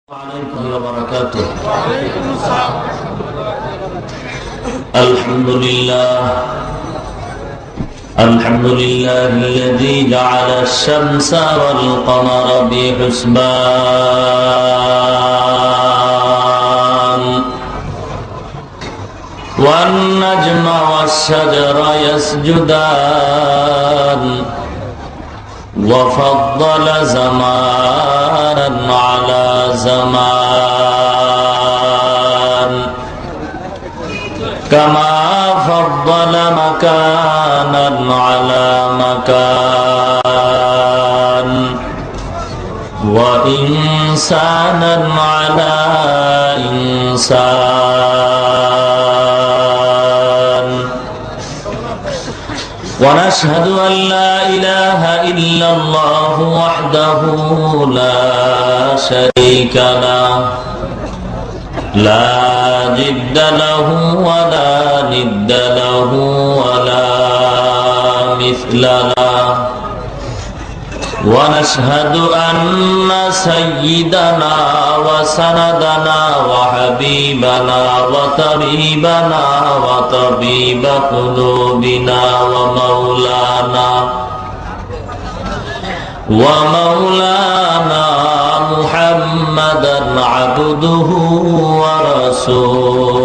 عليكم وبركاته. الحمد لله الذي جعل الشمس والقمر بحسبان والنجم والشجر يسجدان وفضل زمانا على زمان كما فضل مكانا على مكان وإنسانا على إنسان ونشهد أن لا إله إلا الله وحده لا شريك له لا جد له ولا ند له ولا مثل له ونشهد أن سيدنا وسندنا وحبيبنا وطبيبنا وطبيب قلوبنا ومولانا محمدا عبده ورسوله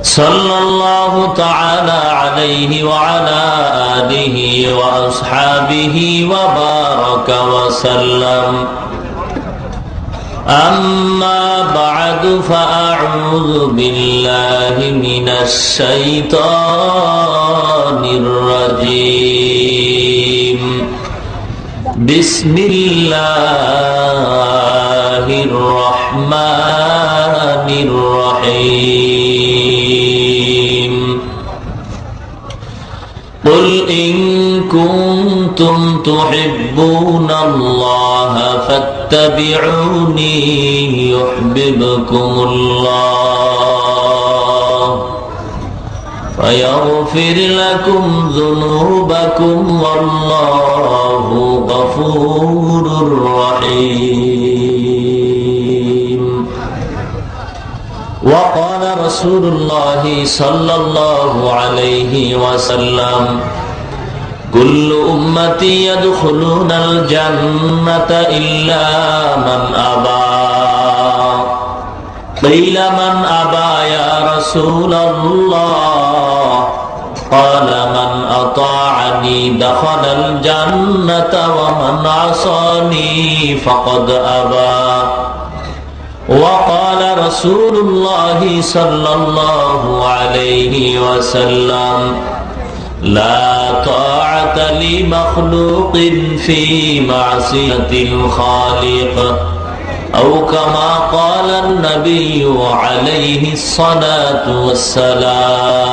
صلى الله تعالى عليه وعلى آله وأصحابه وبارك وسلم أما بعد فأعوذ بالله من الشيطان الرجيم بسم الله الرحمن الرحيم قل إن كنتم تحبون الله فاتبعوني يحببكم الله ويغفر لكم ذنوبكم والله غفور رحيم وقال رسول الله صلى الله عليه وسلم كل أمتي يدخلون الجنة إلا من أبى قيل من أبى يا رسول الله قال من أطاعني دخل الجنة ومن عصاني فقد أبى وقال رسول الله صلى الله عليه وسلم لا طاعة لمخلوق في معصية الخالق أو كما قال النبي عليه الصلاة والسلام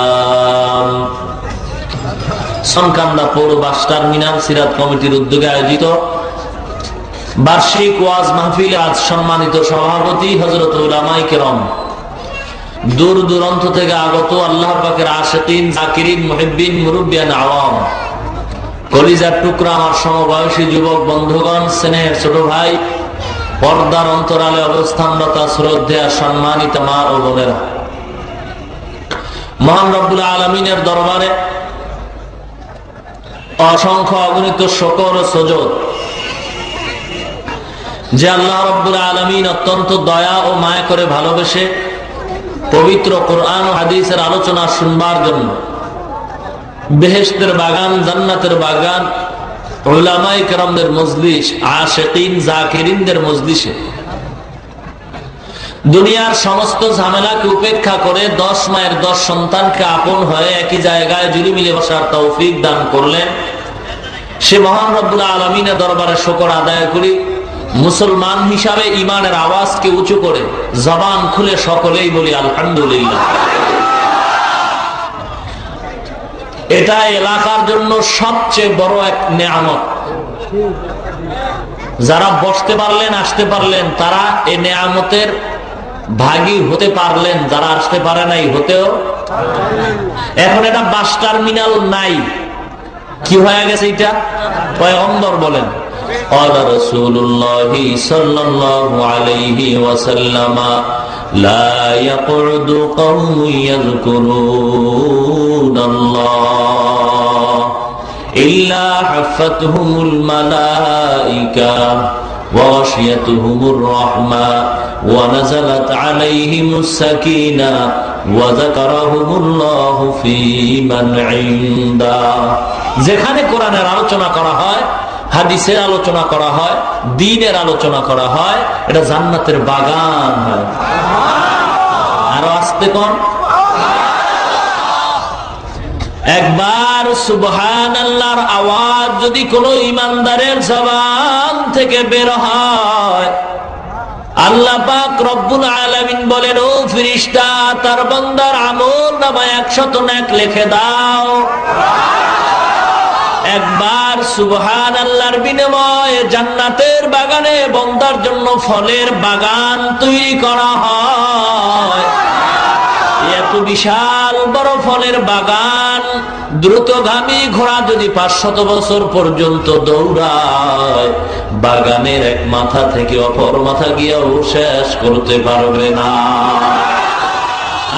সনকান্দা পৌর bus terminal সিরাত কমিটির উদ্যোগে আয়োজিত বার্ষিক ওয়াজ মাহফিলে আজ সম্মানিত সভাপতি হযরত উলামায়ে কেরাম দূর দূরান্ত থেকে আগত আল্লাহ পাকের আশিকিন জাকিরিন মুহিব্বিন মুরব্বিয়ান আওয়াম কলিজার টুকরা আমার সমবয়সী যুবক বন্ধুগণ স্নেহের ছোট ভাই পর্দার অন্তরালে অবস্থানরত শ্রদ্ধেয় সম্মানিত মা ও বোনেরা মহান রব্বুল আলামিনের দরবারে অসংখ্য অগণিত শুকর ও সুজুদ যে আল্লাহ রব্বুল আলামিন অত্যন্ত দয়া ও মায়া করে ভালোবেসে পবিত্র কোরআন ও হাদিসের আলোচনা শুনবার জন্য বেহেশতের বাগান জান্নাতের বাগান উলামায়ে কেরামদের মজলিস আশিকিন জাকিরিনদের মজলিসে দুনিয়ার সমস্ত ঝামেলাকে উপেক্ষা করে 10 মায়ের 10 সন্তানকে আপন হয়ে একই জায়গায় জুড়ে মিলে বসার তৌফিক দান করলেন সে মহান রব্বুল আলামিনের দরবারে শুকর আদায় করি মুসলমান হিসাবে ঈমানের আওয়াজকে উঁচু করে জবান খুলে সকলেই বলি আলহামদুলিল্লাহ। এটা এলাকার জন্য সবচেয়ে বড় এক নেয়ামত। যারা বসতে পারলেন আসতে পারলেন তারা এই নেয়ামতের ভাগী হতে পারলেন, যারা আসতে পারে নাই হতেও। এখন এটা বাস টার্মিনাল নাই, কি হয়ে গেছে এটা? পয়গম্বর বলেন قال رسول الله صلى الله عليه وسلم لا يقعد قوم يذكرون الله إلا حفتهم الملائكة وغشيتهم الرحمة ونزلت عليهم السكينة وذكرهم الله في من عنده। যেখানে কোরআনের আলোচনা করা হয়, হাদিসের আলোচনা করা হয়, দ্বীনের আলোচনা করা হয়, এটা জান্নাতের বাগান হয়। আরো আস্তে কোন একবার সুবহানাল্লাহর আওয়াজ যদি কোন ইমানদারের জবান থেকে বের হয়, আল্লাহ পাক রব্বুল আলামিন বলেন, ও ফেরেশতা, তার বান্দার আমল নামায় 100 নেক লিখে দাও। একবার সুবহানাল্লাহর বিনিময়ে জান্নাতের বাগানে বান্দার জন্য ফলের বাগান তৈরি করা হয়। এত বিশাল বড় ফলের বাগান, দ্রুতগামী ঘোড়া যদি 500 বছর পর্যন্ত দৌড়ায়, বাগানের এক মাথা থেকে অপর মাথা গিয়েও শেষ করতে পারবে না।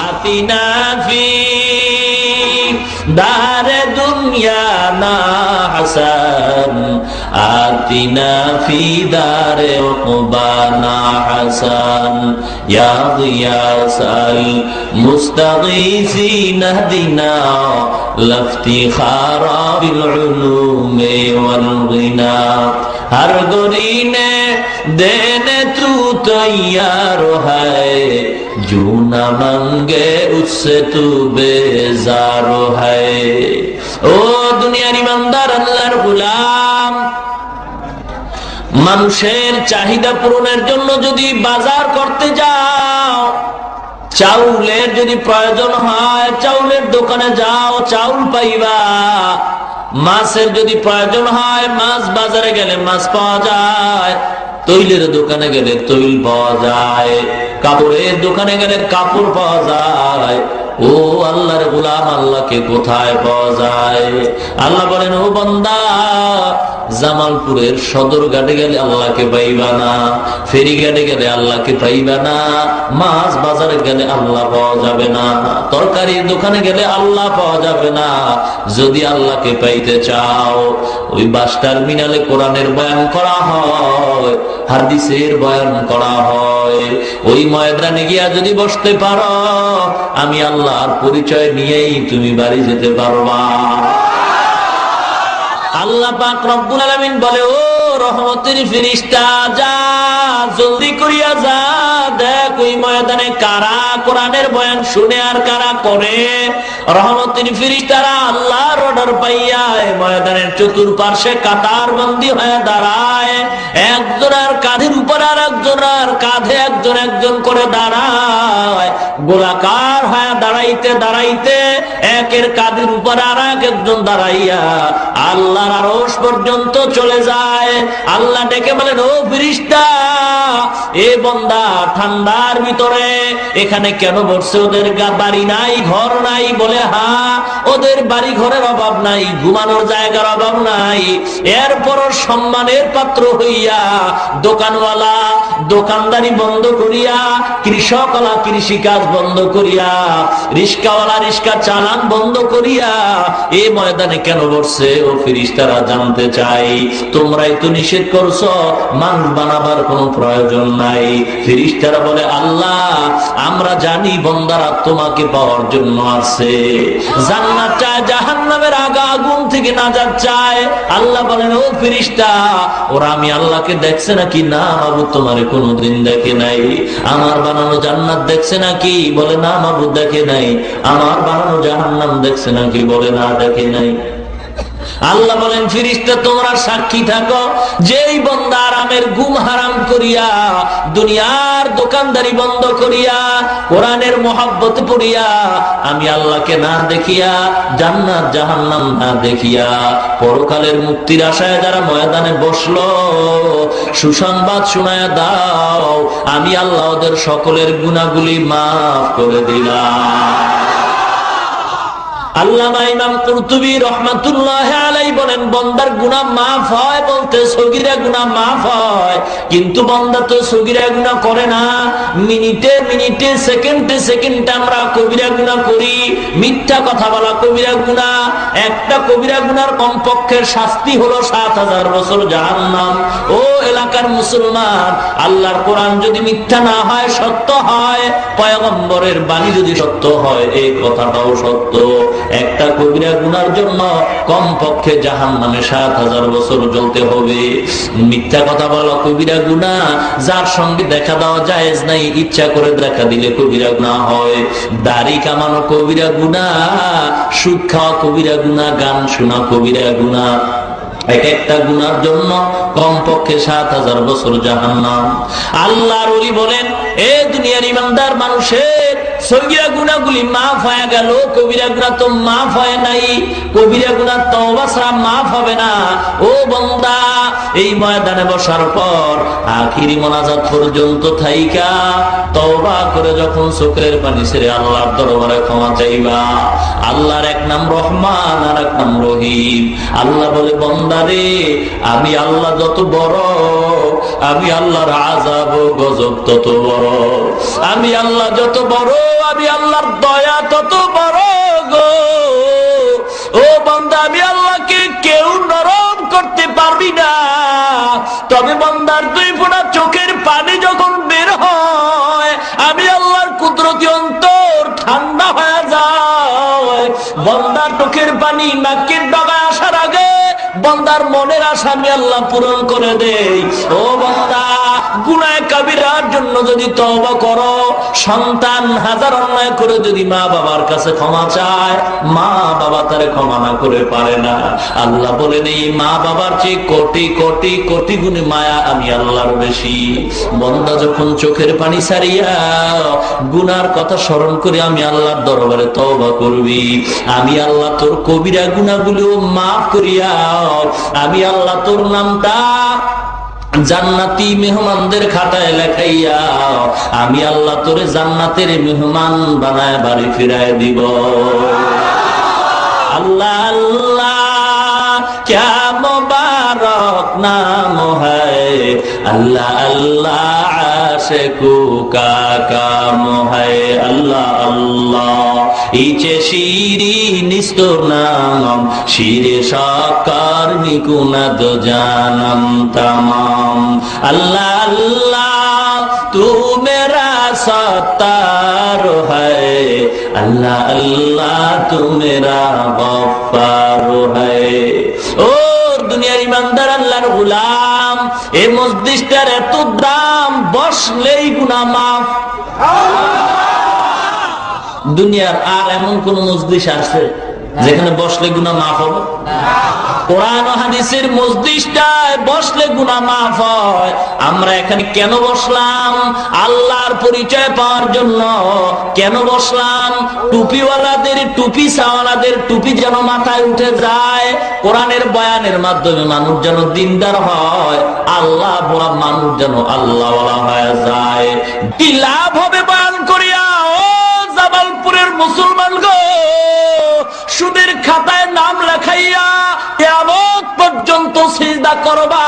আতিনা ফি দারে দুনিয়া না হাসান, আতিনা ফি দারে উকবা না হাসান, ইয়া গিয়াসাল মুস্তাগীসিন ইহদিনা লাফতিখারা বিল উলুমি ওয়াল গিনা। हर गोरीने देने तू तैयार है, जो न मांगे उससे तू बेजार है। ओ दुनियार ईमानदार अल्लाहर गुलाम, মানুষের চাহিদা পূরণের জন্য যদি বাজার করতে যাও, চাউলের যদি প্রয়োজন হয় চাউলের দোকানে যাও, চাউল পাইবা। মাছের যদি প্রয়োজন হয়, মাছ বাজারে গেলে মাছ পাওয়া যায়, তৈলের দোকানে গেলে তৈল পাওয়া যায়, কাপড়ের দোকানে গেলে কাপড় পাওয়া যায়। ও আল্লাহর গোলাম, আল্লাহকে কোথায় পাওয়া যায়? আল্লাহ বলেন, ও বান্দা, জামালপুরের সদর ঘাটে গেলে আল্লাহকে পাইবা না, ফেরিঘাটে গেলে আল্লাহকে পাইবা না, মাছ বাজারে গেলে আল্লাহ পাওয়া যাবে না, তরকারির দোকানে গেলে আল্লাহ পাওয়া যাবে না। যদি আল্লাহকে পাইতে চাও, ওই বাস টার্মিনালে কোরআনের বয়ান করা হয়, হাদিসের বয়ান করা হয়, ওই ময়দানে গিয়া যদি বসতে পারো, আমি আল্লাহর পরিচয় নিয়েই তুমি বাড়ি যেতে পারবা। আল্লাহ পাক রব্বুল আলামিন বলে, ও রহমতের ফেরেশতা, যা জলদি করিয়া যা, দেখ ওই ময়দানে কারা কোরআনের বয়ান শুনে আর কারা করে। রহমতের ফেরেশতারা আল্লাহর অর্ডার পাইয়া ময়দানের চতুর্পার্শ্বে কাতার বন্দী হয়ে দাঁড়ায়, একজনের কাঁধের উপর আর একজনের কাঁধে একজন একজন করে দাঁড়ায়, গোলাকার হয়ে দাঁড়াইতে দাঁড়াইতে একের কাঁধের উপর আর একজন দাঁড়াইয়া আল্লাহর আরশ পর্যন্ত চলে যায়। আল্লাহ ডেকে বলেন, ও ফেরেশতা, এ বান্দা ঠান্ডার ভিতরে এখানে কেন বসছে? ওদের বাড়ি নাই, ঘর নাই? বলে, হ্যাঁ, ওদের বাড়ি ঘরের অভাব নাই, ঘুমানোর জায়গার অভাব নাই, এরপর সম্মানের পাত্র হইয়া দোকানওয়ালা দোকানদারি বন্ধ করিয়া, কৃষকওয়ালা কৃষি কাজ বন্ধ করিয়া, রিস্কাওয়ালা রিস্কা চালান বন্ধ করিয়া এই ময়দানে কেন বসছে? ও ফেরেশতারা জানতে চাই, তোমরাই তো নিষেধ করছো, মানুষ বানাবার কোনো প্রয়োজন নাই। ফেরেশতারা বলে, আল্লাহ, আমরা জানি বান্দারা তোমাকে পাওয়ার জন্য আছে, জান্নাত চায়, জাহান্নামের আগা আগুন থেকে নাজাত চায়। আল্লাহ বলেন, ও ফেরেশতা, ওরা আমি আল্লাহকে দেখছে নাকি? না মাবুদ, তোমারে কোনোদিন দেখে নাই। আমার বানানো জান্নাত দেখছে নাকি? বলে, না মাবুদ, দেখে নাই। আমার বানানো জাহান্নাম দেখছে নাকি? বলে, না, দেখে নাই। আল্লাহ বলেন, ফেরেশতা, তোমরা সাক্ষী থাকো, যেই বান্দা আরামের ঘুম হারাম করিয়া, দুনিয়ার দোকানদারি বন্ধ করিয়া, কোরআনের মহব্বত পড়িয়া, আমি আল্লাহকে না দেখিয়া, জান্নাত জাহান্নাম না দেখিয়া, পরকালের মুক্তির আশায় যারা ময়দানে বসলো, সুসংবাদ শোনায়া দাও, আমি আল্লাহ ওদের সকলের গুনাহগুলি মাফ করে দিলাম। আল্লামা ইমাম কুরতুবী রাহমাতুল্লাহি আলাইহি বলেন, বান্দার গুনাহ মাফ হয় বলতে সগীরা গুনাহ মাফ হয়, কিন্তু বান্দা তো সগীরা গুনাহ করে না। মিনিটে মিনিটে সেকেন্ডে সেকেন্ডে আমরা কবিরা গুনাহ করি। মিথ্যা কথা বলা কবিরা গুনাহ। একটা কবিরা গুনার কমপক্ষে শাস্তি হলো ৭০০০ বছর জাহান্নাম। ও এলাকার মুসলমান, আল্লাহর কোরআন যদি মিথ্যা না হয়, সত্য হয়, পয়গম্বরের বাণী যদি সত্য হয়, এই কথাটাও সত্য। একটা কবিরা গুনার জন্য কমপক্ষে জাহান্নামে ৭০০০ বছর জ্বলতে হবে। মিথ্যা কথা বলা কবিরা গুনাহ, যার সঙ্গে দেখা দেওয়া জায়েজ নাই, ইচ্ছা করে দেখা দিলে কবিরা গুনাহ হয়। দাড়ি কামানো কবিরা গুনাহ, সুদ খাওয়া কবিরা গুনাহ, গান শোনা কবিরা গুনাহ। এক একটা গুনার জন্য কমপক্ষে ৭০০০ বছর জাহান্নাম। আল্লাহর ওলি বলেন, এ দুনিয়ার ইমানদার মানুষের সগীরা গুনাহগুলি মাফ হয়ে গেল, কবিরা গুনাহ তো মাফ হয় নাই। কবিরা গুনাহ তওবা ছাড়া মাফ হবে না। ও বান্দা, এই ময়দানে বসার পর আখিরি মোনাজাত পর্যন্ত থাইকা তওবা করে যখন চোখের পানি ছেড়ে আল্লাহর দরবারে ক্ষমা চাইবা, আল্লাহর এক নাম রহমান আর এক নাম রহিম। আল্লাহ বলে, বান্দা রে, আমি আল্লাহ যত বড়, আমি আল্লাহর আযাব ও গজব তত বড়। আমি আল্লাহ যত বড়, আমি আল্লাহর দয়া তত বড় গো। ও বান্দা, আমি আল্লাহকে কেউ নরম করতে পারবি না। তবে বান্দার 2 ফোঁটা চোখের পানি যখন বের হয়, আমি আল্লাহর কুদরতি অন্তর ঠান্ডা হয়ে যায়। বান্দার চোখের পানি নাকের ডগায় আসার আগে বান্দার মনের আশা আমি আল্লাহ পূরণ করে দেই। ও বান্দা, গুনাহ কাবিরার জন্য যদি তওবা করো, সন্তান হাজার অন্যায় করে যদি মা বাবার কাছে ক্ষমা চায়, মা বাবা তারে ক্ষমা না করে পারে না। আল্লাহ বলেন, এই মা বাবার চেয়ে কোটি কোটি কোটি গুণে মায়া আমি আল্লাহর বেশি। বান্দা যখন চোখের পানি ছাড়িয়া গুনার কথা স্মরণ করে আমি আল্লাহর দরবারে তওবা করবি, আমি আল্লাহ তোর কবিরা গুনাহগুলো মাফ করিয়া আমি আল্লাহ তোর নামটা জান্নাতি মেহমানদের খাতায় লেখাইয়া আমি আল্লাহ তোরে জান্নাতের মেহমান বানায় বাড়ি ফিরায় দিব। আল্লাহ আল্লাহ ক্যা মুবারক নাম হ্যায়, আল্লাহ আল্লাহ আশিকু কা কাম হ্যায়। আল্লাহ আল্লাহ ইচে শিরি নিস্তর নাম, শিরে সাকার নিকুনাদ জানম তমাম। আল্লাহ আল্লাহ তু মেরা সত্তার হ্যায়, আল্লাহ আল্লাহ তু মেরা গফফার হ্যায়। ও দুনিয়ার ইমানদার আল্লাহর গোলাম, এই মসজিদটার এত দাম, বসলেই গুনাহ মাফ। দুনিয়ার আর এমন কোন মসজিদ আছে যেখানে বসলে গুনাহ মাফ হবে? কোরআন ও হাদিসের মসজিদটায় বসলে গুনাহ মাফ হয়। আমরা এখানে কেন বসলাম? আল্লাহর পরিচয় পাওয়ার জন্য। কেন বসলাম? টুপিওয়ালাদের টুপি সাওয়ালাদের টুপি যেন মাথায় উঠে যায়, কোরআনের বয়ানের মাধ্যমে মানুষ যেন দিনদার হয়, আল্লাহ বলা মানুষ যেন আল্লাহওয়ালা হয়ে যায়। কি লাভ হবে বয়ান করিয়া? ও জামালপুরের মুসলমান গো, সুদের খাতায় নাম লেখাইয়া কিয়ামত পর্যন্ত সিজদা করবা।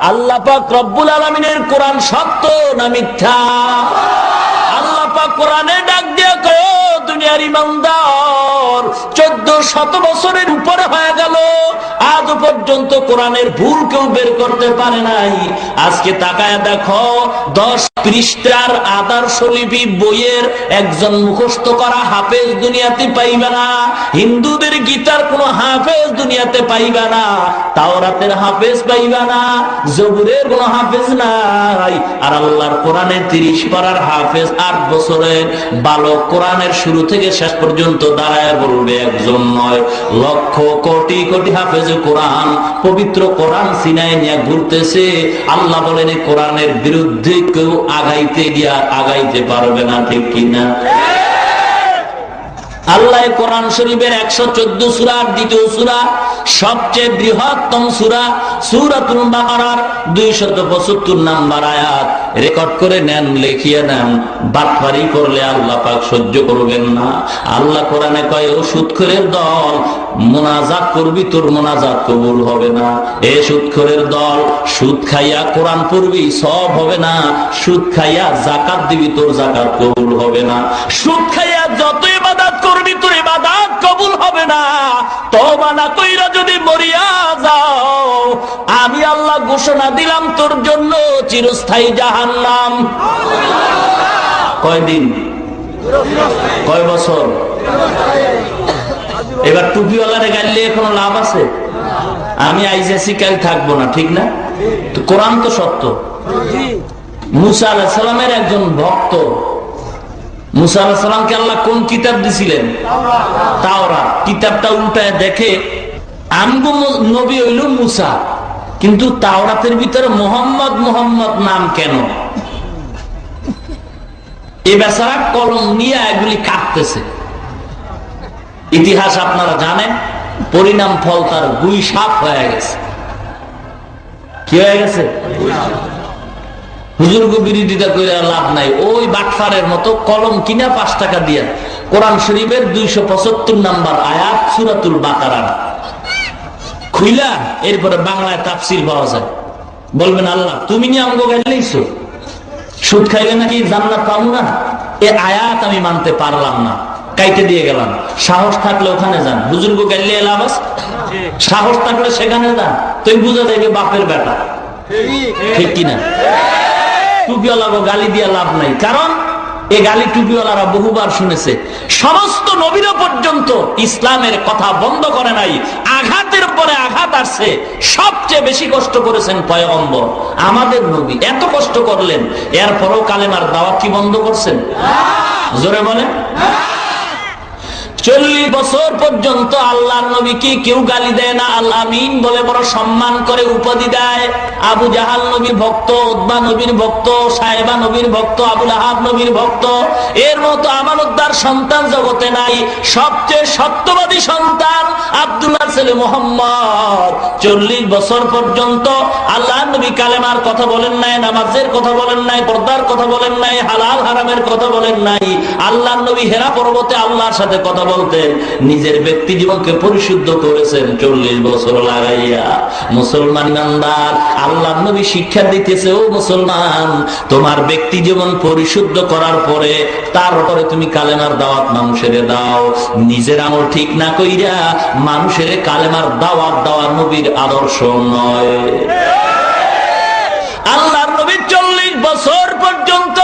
আল্লাহ পাক রব্বুল আলামিনের কোরআন সত্য না মিথ্যা? আল্লাহ পাক কোরআনে ডাক দিয়ে কয়, দুনিয়ার ইমানদার, 1400 বছরের উপরে হয়ে গেল, আজ পর্যন্ত কোরআনের ভুল কেউ বের করতে পারে নাই। আজকে তাকায় দেখো, 10 পৃষ্ঠার আদর্শ লিপি বইয়ের একজন মুখস্থ করা হাফেজ দুনিয়াতে পাইবে না। হিন্দুদের গীতার কোন হাফেজ দুনিয়াতে পাইবে না, তাওরাতের হাফেজ পাইবে না, জবুরের কোন হাফেজ নাই। আর আল্লাহর কোরআনের 30 পারার হাফেজ 8 বছরের বালক কোরআনের শুরু থেকে শেষ পর্যন্ত দাঁড়ায় বলবে একজন নয়, লক্ষ কোটি কোটি হাফেজ কোরআন, পবিত্র কোরআন সিনায় নিয়ে ঘুরতেছে। আল্লাহ বলেন, কোরআনের বিরুদ্ধে কেউ আগাইতে গিয়া আগাইতে পারবে না, ঠিক কিনা? আল্লাহ কোরআন শরীফের 114 সূরার দ্বিতীয় সূরা, সবচেয়ে বৃহত্তম সূরা সূরাতুল বাকারার 275 নম্বর আয়াত রেকর্ড করে নেন, লিখিয়ে নেন। বাটপারি করলে আল্লাহ পাক সহ্য করবেন না। আল্লাহ কোরআনে কয়, ও সুদখোরের দল, মুনাজাত করবি, তোর মুনাজাত কবুল হবে না। এ সুদখোরের দল, সুদ খাইয়া কোরআন পড়বি, সব হবে না। সুদ খাইয়া যাকাত দিবি, তোর যাকাত কবুল হবে না। সুদ খাইয়া যত ইবাদত করবি, তোর ইবাদত কবুল হবে না। তওবা না কইরা যদি মরিয়া যাও, আমি আল্লাহ ঘোষণা দিলাম তোর জন্য চিরস্থায়ী জাহান্নাম। কয়দিন? কয় বছর? এবার টুপিওয়ালারে গাইলে কোনো লাভ আছে? আমি আইসি কাল থাকবো না, ঠিক না? তো কোরআন তো সত্য। মুসা আলাইহিস সালামের একজন ভক্ত, মুসা আলাইহিস সালামকে আল্লাহ কোন কিতাব দিছিলেন? তাওরাত। কিতাবটা উল্টায় দেখে আমগো নবী হইল মুসা, কিন্তু তাওরাতের ভিতরে মোহাম্মদ মোহাম্মদ নাম কেন? এ বেচারা কলম নিয়ে এগুলি কাটতেছে। ইতিহাস আপনারা জানেন, পরিণাম ফল তার গুই সাপ হয়ে গেছে। কি হয়ে গেছে? হুজুরকে বিরোধিতা করে লাভ নাই। ওই বাটফারের মতো কলম কিনা 5 টাকা দিয়া কোরআন শরীফের 275 নম্বর আয়াত সূরাতুল বাকারা খুইলা এরপরে বাংলায় তাফসীর পাওয়া যায়। বলবেন, আল্লাহ তুমি নিয়ে আমগো গাইলেইছো, সুদ খাইলে নাকি জান্নাত পাবো না? এই আয়াত আমি মানতে পারলাম না, কাইটে দিয়ে গেলাম। সাহস থাকলে ওখানে যান, বুজুর্গ গাইলে লাভ আছে? সাহস থাকলে সেখানে যান, তুই বুঝা যাবে বাপের বেটা, ঠিক কিনা? টুপিওয়ালা গালি দিয়ে লাভ নাই, কারণ এই গালি টুপিওয়ালারা বহুবার শুনেছে। সমস্ত নবীরা পর্যন্ত ইসলামের কথা বন্ধ করে নাই, আঘাতের পরে আঘাত আসছে। সবচেয়ে বেশি কষ্ট করেছেন পয়গম্বর আমাদের নবী, এত কষ্ট করলেন, এরপরও কালেমার দাওয়াত কি বন্ধ করছেন? জোরে বলেন। 40 বছর পর্যন্ত আল্লাহর নবীকে কেউ গালি দেয় না, আল্লাহ আমিন বলে বড় সম্মান করে উপাধি দেয়। আবু জাহাল নবীর ভক্ত, উতবা নবীর ভক্ত, সাহেবা নবীর ভক্ত, আবুল আহাব নবীর ভক্ত। এর মতো আমানতদার সন্তান জগতে নাই। সবচেয়ে সত্যবাদী সন্তান আব্দুল্লাহর ছেলে মুহাম্মদ। 40 বছর পর্যন্ত আল্লাহর নবী কালেমার কথা বলেন নাই, নামাজের কথা বলেন নাই, পর্দার কথা বলেন নাই, হালাল হারামের কথা বলেন নাই। আল্লাহর নবী হেরা পর্বতে আল্লাহর সাথে কথা বলতেন, নিজের ব্যক্তি জীবনকে পরিশুদ্ধ করেছেন 40 বছর লাগাইয়া। মুসলমান ইমানদার, আল্লাহর নবী শিক্ষা দিতেছে, ও মুসলমান, তোমার ব্যক্তি জীবন পরিশুদ্ধ করার পরে তারপরে তুমি কালেমার দাওয়াত মানুষের দাও। নিজের আমল ঠিক না কইরা মানুষের কালেমার দাওয়াত দেওয়া নবীর আদর্শ নয়। আল্লাহর নবী 40 বছর পর্যন্ত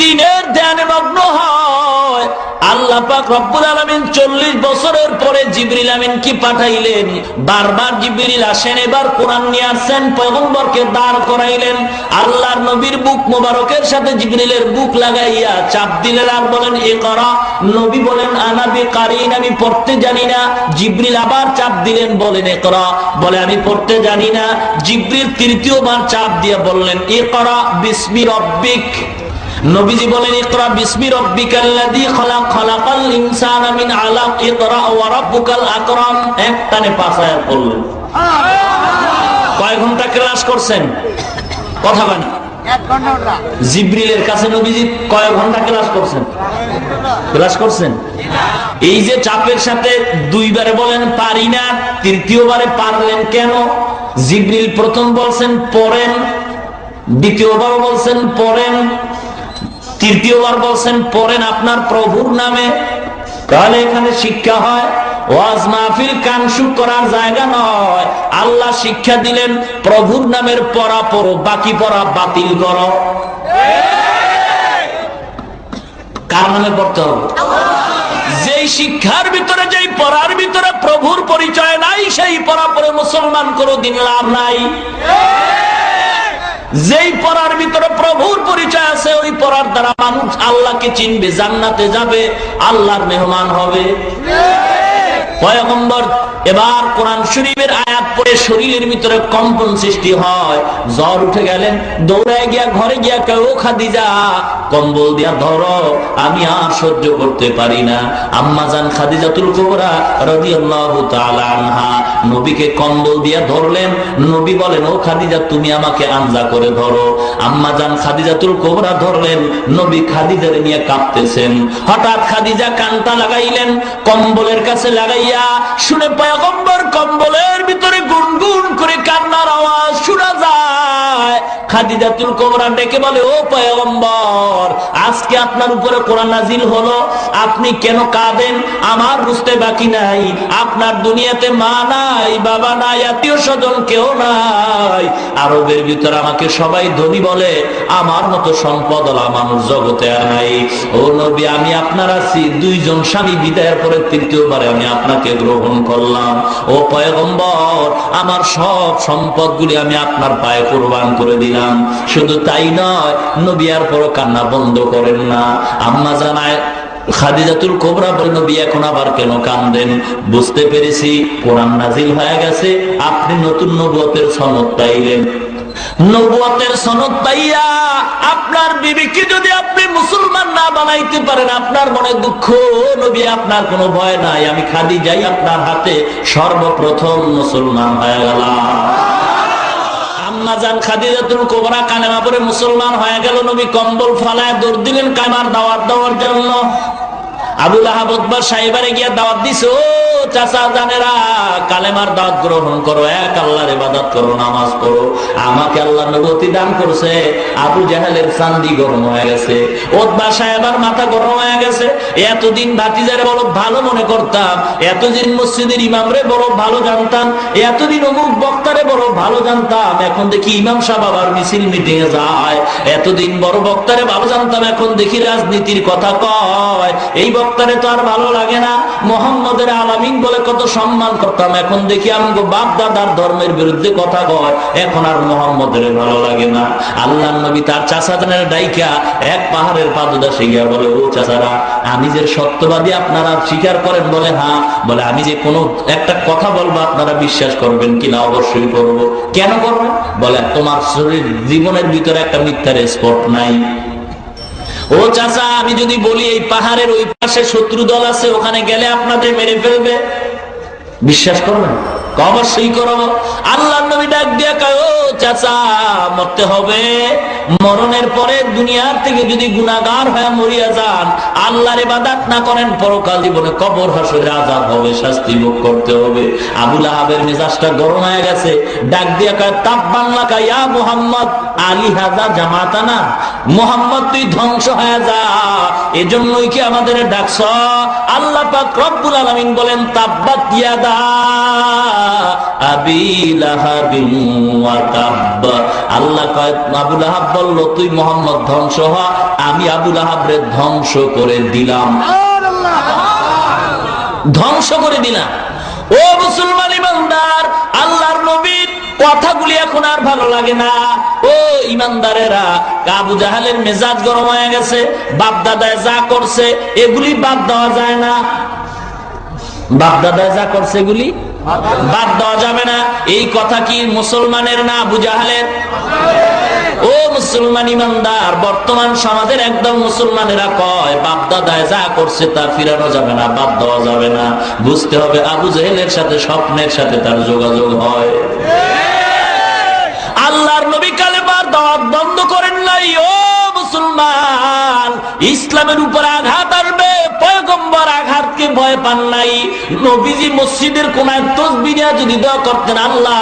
দিনের ধ্যানে মগ্ন হয়। আল্লাহ পাক রব্বুল আলামিন 40 বছরের পরে জিবরিল আমিন কি পাঠাইলেন। বারবার জিবরিল আসেন, এবার কোরআন নিয়ে আসেন, পয়গম্বরকে দাঁড় করাইলেন। আল্লাহর নবীর বুক মোবারকের সাথে জিবরিলের বুক লাগাইয়া চাপ দিলেন আর বলেন, ইকরা। নবী বলেন, আনা বিকারিন, আমি পড়তে জানি না। জিবরিল আবার চাপ দিলেন, বলেন ইকরা। বলে, আমি পড়তে জানি না। জিবরিল তৃতীয়বার চাপ দিয়ে বললেন, ইকরা বিসমি রব্বিক। নবীজি বলেন, ইকরা বিসমি রব্বিকাল্লাযী খালাক, খালাকাল ইনসানা মিন আলাক, ইকরা ওয়া রাব্বুকাল আকরাম। একটানে 5 আয়াত পড়লেন। কয় ঘন্টা ক্লাস করছেন? কথা বলেন। 1 ঘন্টা। জিবরিলের কাছে নবীজি কয় ঘন্টা ক্লাস করছেন? ক্লাস করছেন? এই যে চাপের সাথে 2 বারে বলেন পারি না, তৃতীয়বারে পারলেন কেন? জিবরিল প্রথম বলছেন পড়েন, দ্বিতীয়বার বলছেন পড়েন, তৃতীয়বার বলছেন পড়েন আপনার প্রভুর নামে। তাহলে এখানে শিক্ষা হয়, ওয়াজ মাহফিল কানসুক করার জায়গা নয়। আল্লাহ শিক্ষা দিলেন, প্রভুর নামের পড়া পড়ো, বাকি পড়া বাতিল করো। কার নামে পড়তে হবে? যেই শিক্ষার ভিতরে, যেই পড়ার ভিতরে প্রভুর পরিচয় নাই, সেই পড়া পড়ে মুসলমান কোনদিন লাভ নাই। যেই পড়ার ভিতরে প্রভুর পরিচয় আছে, ওই পড়ার দ্বারা মানুষ আল্লাহকে চিনবে, জান্নাতে যাবে, আল্লাহর মেহমান হবে। পয়গম্বর এবার কোরআন শরীফের আয়াত পড়ে শরীরের ভিতরে কম্পন সৃষ্টি হয়, জ্বর উঠে গেলেন, দৌড়ায় গিয়া ঘরে গিয়া কেউ খাদিজা কম্বল দিয়া ধরো, আমি আর সহ্য করতে পারি না। আম্মা জান খাদিজাতুল কুবরা রাদিয়াল্লাহু তাআলা আনহা নবীকে কম্বল দিয়া ধরলেন। নবী বলেন, ও খাদিজা তুমি আমাকে আঞ্জা করে ধরো। আম্মা জান খাদিজাতুল কুবরা ধরলেন, নবী খাদিজারে নিয়ে কাঁপতেছেন। হঠাৎ খাদিজা কানটা লাগাইলেন, কম্বলের কাছে লাগাইয়া শুনে পয়গম্বর কম্বলের ভিতরে গুনগুন করে কান্নার আওয়াজ শোনা যায়। খাদিজাতুল কুবরা ডেকে বলে, ও পয়গম্বর, আজকে আপনার উপরে কোরআন নাজিল হলো, আপনি কেন কাঁদেন? আমার বুঝতে বাকি নাই, আপনার দুনিয়াতে মা নাই, বাবা নাই, আত্মীয় স্বজন কেউ নাই। আরবের ভিতরে আমাকে সবাই ধনী বলে, আমার মতো সম্পদওয়ালা মানুষ জগতে নাই। ও নবী, আমি আপনার আছি, দুইজন স্বামী বিদায়ের পরে তৃতীয়বারে আমি আপনাকে গ্রহণ করলাম। ও পয়গম্বর, আমার সব সম্পদগুলি আমি আপনার পায়ে কুরবান করে দিলাম। শুধু তাই নয়, নবী আর পর কান্না বন্ধ করেন না। আম্মা জানায় খাদিজাতুল কুবরা বলেন, নবী এখন আবার কেন কাঁদেন? বুঝতে পেরেছি কোরআন নাজিল হয়ে গেছে, আপনি নতুন নবুয়তের সনদ পাইলেন। নবুয়তের সনদ পাইয়া আপনার বিবিকে যদি আপনি মুসলমান না বানাইতে পারেন, আপনার মনে দুঃখ। নবী, আপনার কোনো ভয় নাই, আমি খাদিজাই আপনার হাতে সর্বপ্রথম মুসলমান হয়ে গেলাম। আম্মা জান খাদিজাতুল কুবরা কালেমা পড়ে মুসলমান হয়ে গেল। নবী কম্বল ফালায় দৌড় দিলেন কালেমার দাওয়াত দেওয়ার জন্য। আবু লাহাব উতবা সাহেবারে গিয়া দাওয়াত দিছে, ও চাচা জানেরা, কালেমার দাওয়াত গ্রহণ করো, এক আল্লাহর ইবাদত করো, নামাজ পড়ো। আমাকে আল্লাহ নবুয়তি দান করছে। আবু জাহেলের চান্দি গরম হয়ে গেছে, উতবা সাহেবার মাথা গরম হয়ে গেছে। এতদিন ভাতিজারে বড় ভালো মনে করতাম, এতদিন মসজিদের ইমামরে বড় ভালো জানতাম, এতদিন অমুক বক্তারে বড় ভালো জানতাম, এখন দেখি ইমাম সাহেব আবার মিছিল মিটিং এ যায়। এতদিন বড় বক্তারে ভালো জানতাম, এখন দেখি রাজনীতির কথা কয়। এই বক্তারে তো আর ভালো লাগে না। মুহাম্মদের আলামিন বলে কত সম্মান করতাম, এখন দেখি আমগো বাপ দাদার ধর্মের বিরুদ্ধে কথা কয়, এখন আর মুহাম্মদের ভালো লাগে না। আল্লাহর নবী তার চাচাদের ডাইকা এক পাহাড়ের পাদদেশে গিয়া বলে, ও চাচারা, আমি যে সত্যবাদী আপনারা স্বীকার করেন? বলে হ্যাঁ। বলে, আমি যে কোনো একটা কথা বলবো আপনারা বিশ্বাস করবেন কিনা? অবশ্যই করব। কেন করবেন? বলে, তোমার শরীর জীবনের ভিতরে একটা মিথ্যার স্পট নাই। ও চাচা, আমি যদি বলি এই পাহাড়ের ওই পাশে শত্রু দল আছে, ওখানে গেলে আপনাদের মেরে ফেলবে, বিশ্বাস করবেন? অবশ্যই করবো। আল্লাহর নবী ডাক দিয়া কয়, ও চাচা, মরতে হবে। মরণের পরে দুনিয়ার থেকে যদি গুনাহগার হয়ে মরিয়া যান, আল্লাহর ইবাদত না করেন, পরকাল জীবনে কবর হাসরে আযাব হবে, শাস্তি ভোগ করতে হবে। আবু লাহাবের মেজাজটা গরম হয়ে গেছে, ডাক দিয়া কয়, তাব্বান লাকা ইয়া মুহাম্মদ আলী হাযা জামাতানা। মুহাম্মদ, তুই ধ্বংস হয়ে যা, এজন্যই কি আমাদের ডাকছ? আল্লাহ পাক রব্বুল আলামিন বলেন, তাব্বাত ইয়াদা আবি লাহাবিন ওয়া তাব। আল্লাহ কয়, আবু লাহাব বলল, তুই মুহাম্মদ ধ্বংস হ, আমি আবু লাহাবরে ধ্বংস করে দিলাম, ধ্বংস করে দিলাম। ও মুসলমান ইমানদার, আল্লাহর নবীর কথাগুলি এখন আর ভালো লাগে না। ও ইমানদারেরা, আবু জাহেলের মেজাজ গরম হয়ে গেছে, বাপ দাদায় যা করছে এগুলি বাদ দেওয়া যায় না। বাপ দাদায় যা করছে এগুলি বাদ দেওয়া যাবে না। এই কথা কি মুসলমানের না আবু জাহেলের? ও মুসলমান ইমানদার, বর্তমান সমাজের একদম মুসলমানেরা কয় বাপ দাদায় যা করছে তা ফিরানো যাবে না, বাদ দেওয়া যাবে না। বুঝতে হবে আবু জাহেলের সাথে স্বপ্নের সাথে তার যোগাযোগ হয়। আল্লাহর নবী কালেমার দাওয়াত বন্ধ করেন নাই। ও মুসলমান, ইসলামের উপর আঘাত আসবে, পয়গম্বর আঘাতকে ভয় পান নাই। নবীজি মসজিদের কোনায় তাসবিহ নিয়ে যদি দোয়া করতেন, আল্লাহ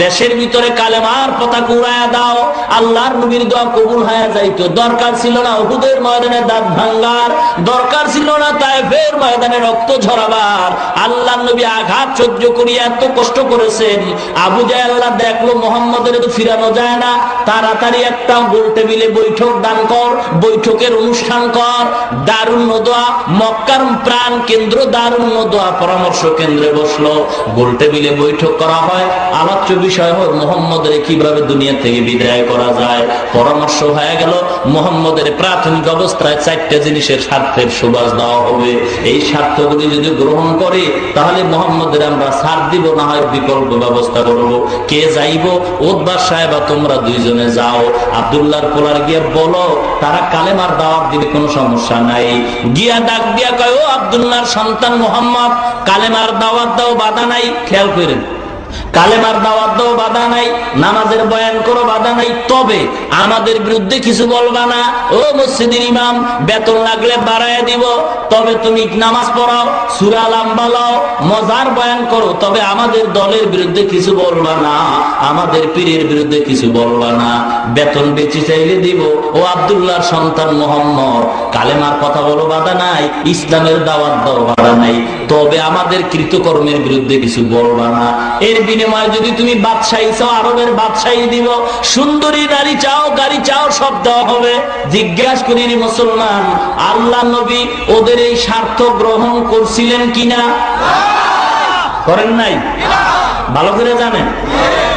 দেশের ভিতরে কালেমার পতাকা উড়ায়া দাও, আল্লাহর নবীর দোয়া কবুল হয়ে যাইতো। দরকার ছিল না উহুদের ময়দানে দাঁত ভাঙ্গার, দরকার ছিল না তায়েফের ময়দানে রক্ত ঝরাবার। আল্লাহর নবী আঘাত সহ্য করিয়া এত কষ্ট করেছেন। আবু জাহেল দেখলো মুহাম্মদের তো ফিরানো যায় না, তাড়াতাড়ি একটা গোল টেবিলে বৈঠক দান কর, বৈঠকের অনুষ্ঠান কর, দারুণ নদওয়া মক্কার প্রাণ কেন্দ্র দারুন নদওয়া পরামর্শ কেন্দ্রে বসলো, গোল টেবিলে বৈঠক করা হয়। আলোচ্য বিষয় হয় মুহাম্মদের কিভাবে দুনিয়া থেকে বিদায় করা যায়। পরামর্শ হয়ে গেল মুহাম্মদের প্রাথমিক অবস্থায় 4টা জিনিসের স্বার্থের সুবাস দেওয়া হবে। এই স্বার্থগুলি যদি গ্রহণ করে তাহলে মুহাম্মদের আমরা ছাড় দিব, না হয় বিকল্প ব্যবস্থা করব। কে যাইব? উতবা সাহেব তোমরা দুইজনে যাও, আব্দুল্লাহর পোলার গিয়ে বলো তারা কালেমার দাওয়াত দিবে, কোনো সমস্যা নাই। গিয়া ডাক দিয়া কয়, ও আব্দুল্লাহর সন্তান মুহাম্মদ, কালেমার দাওয়াত দাও, বাধা নাই। খেয়াল করেন, কালেমার দাওয়াত দাও, বাধা নাই। নামাজের বয়ান করো, বাধা নাই। তবে আমাদের বিরুদ্ধে কিছু বলবা না। ও মসজিদের ইমাম, বেতন লাগলে বাড়ায় দিব, তবে তুমি নামাজ পড়াও, সূরা লম্বা লাও, মজার বয়ান করো, তবে আমাদের দলের বিরুদ্ধে কিছু বলবা না, আমাদের পীরের বিরুদ্ধে কিছু বলবা না। বেতন বেশি চাইলে দিব। ও আব্দুল্লাহর সন্তান মুহাম্মদ, কালেমার কথা বলো, বাধা নাই। ইসলামের দাওয়াত দাও, বাধা নাই। তবে আমাদের কৃতকর্মের বিরুদ্ধে কিছু বলবা না। এর বিনিময়ে যদি তুমি বাদশাহী চাও, আরবের বাদশাহী দিব। সুন্দরী নারী চাও, গাড়ি চাও, সব দেওয়া হবে। জিজ্ঞাসা করি মুসলমান, আল্লাহ নবী ওদের এই স্বার্থ গ্রহণ করছিলেন কিনা? করেন নাই? ভালো করে জানেন,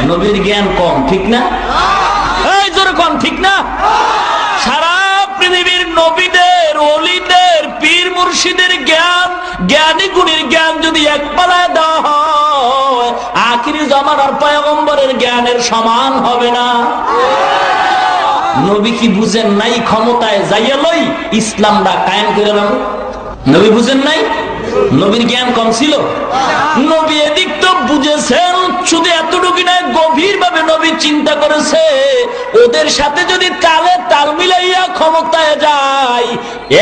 নবীর জ্ঞান কম, ঠিক না? এই জোরে কম, ঠিক না? সারা পৃথিবীর নবীদের, ওলিদের, পীর মুর্শিদের জ্ঞান, জ্ঞানী গুণীর জ্ঞান যদি এক পালায় দেওয়া হয়, আখিরি জামানার পয়গম্বরের জ্ঞানের সমান হবে না। নবী কি বুঝেন নাই ক্ষমতায় যাইয়া লই ইসলামটা কায়েম করে নাও? নবী বুঝেন নাই? নবীর জ্ঞান কম ছিল? নবী এদিক তো বুঝেছেন, শুধু এতটুকু নয়, গভীর ভাবে নবী চিন্তা করেছে ওদের সাথে যদি তালে তাল মিলাইয়া ক্ষমতায় যায়,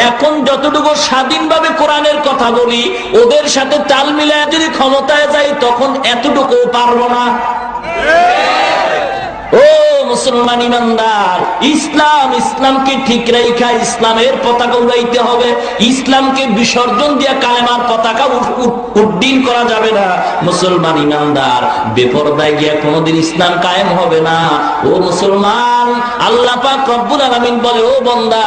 এখন যতটুকু স্বাধীনভাবে কোরআনের কথা বলি, ওদের সাথে তাল মিলাইয়া যদি ক্ষমতায় যাই, তখন এতটুকু পারবো না। ও মুসলমান ইমানদার, ইসলামকে ঠিক রেখা ইসলামের পতাকা উড়াইতে হবে। ইসলামকে বিসর্জন দিয়া কালেমার পতাকা উড্ডীন করা যাবে না। মুসলমান ইমানদার, বেপরদায় গিয়া কোনোদিন ইসলাম কায়েম হবে না। ও মুসলমান, আল্লাহ পাক রব্বুল আলামিন বলে, ও বান্দা,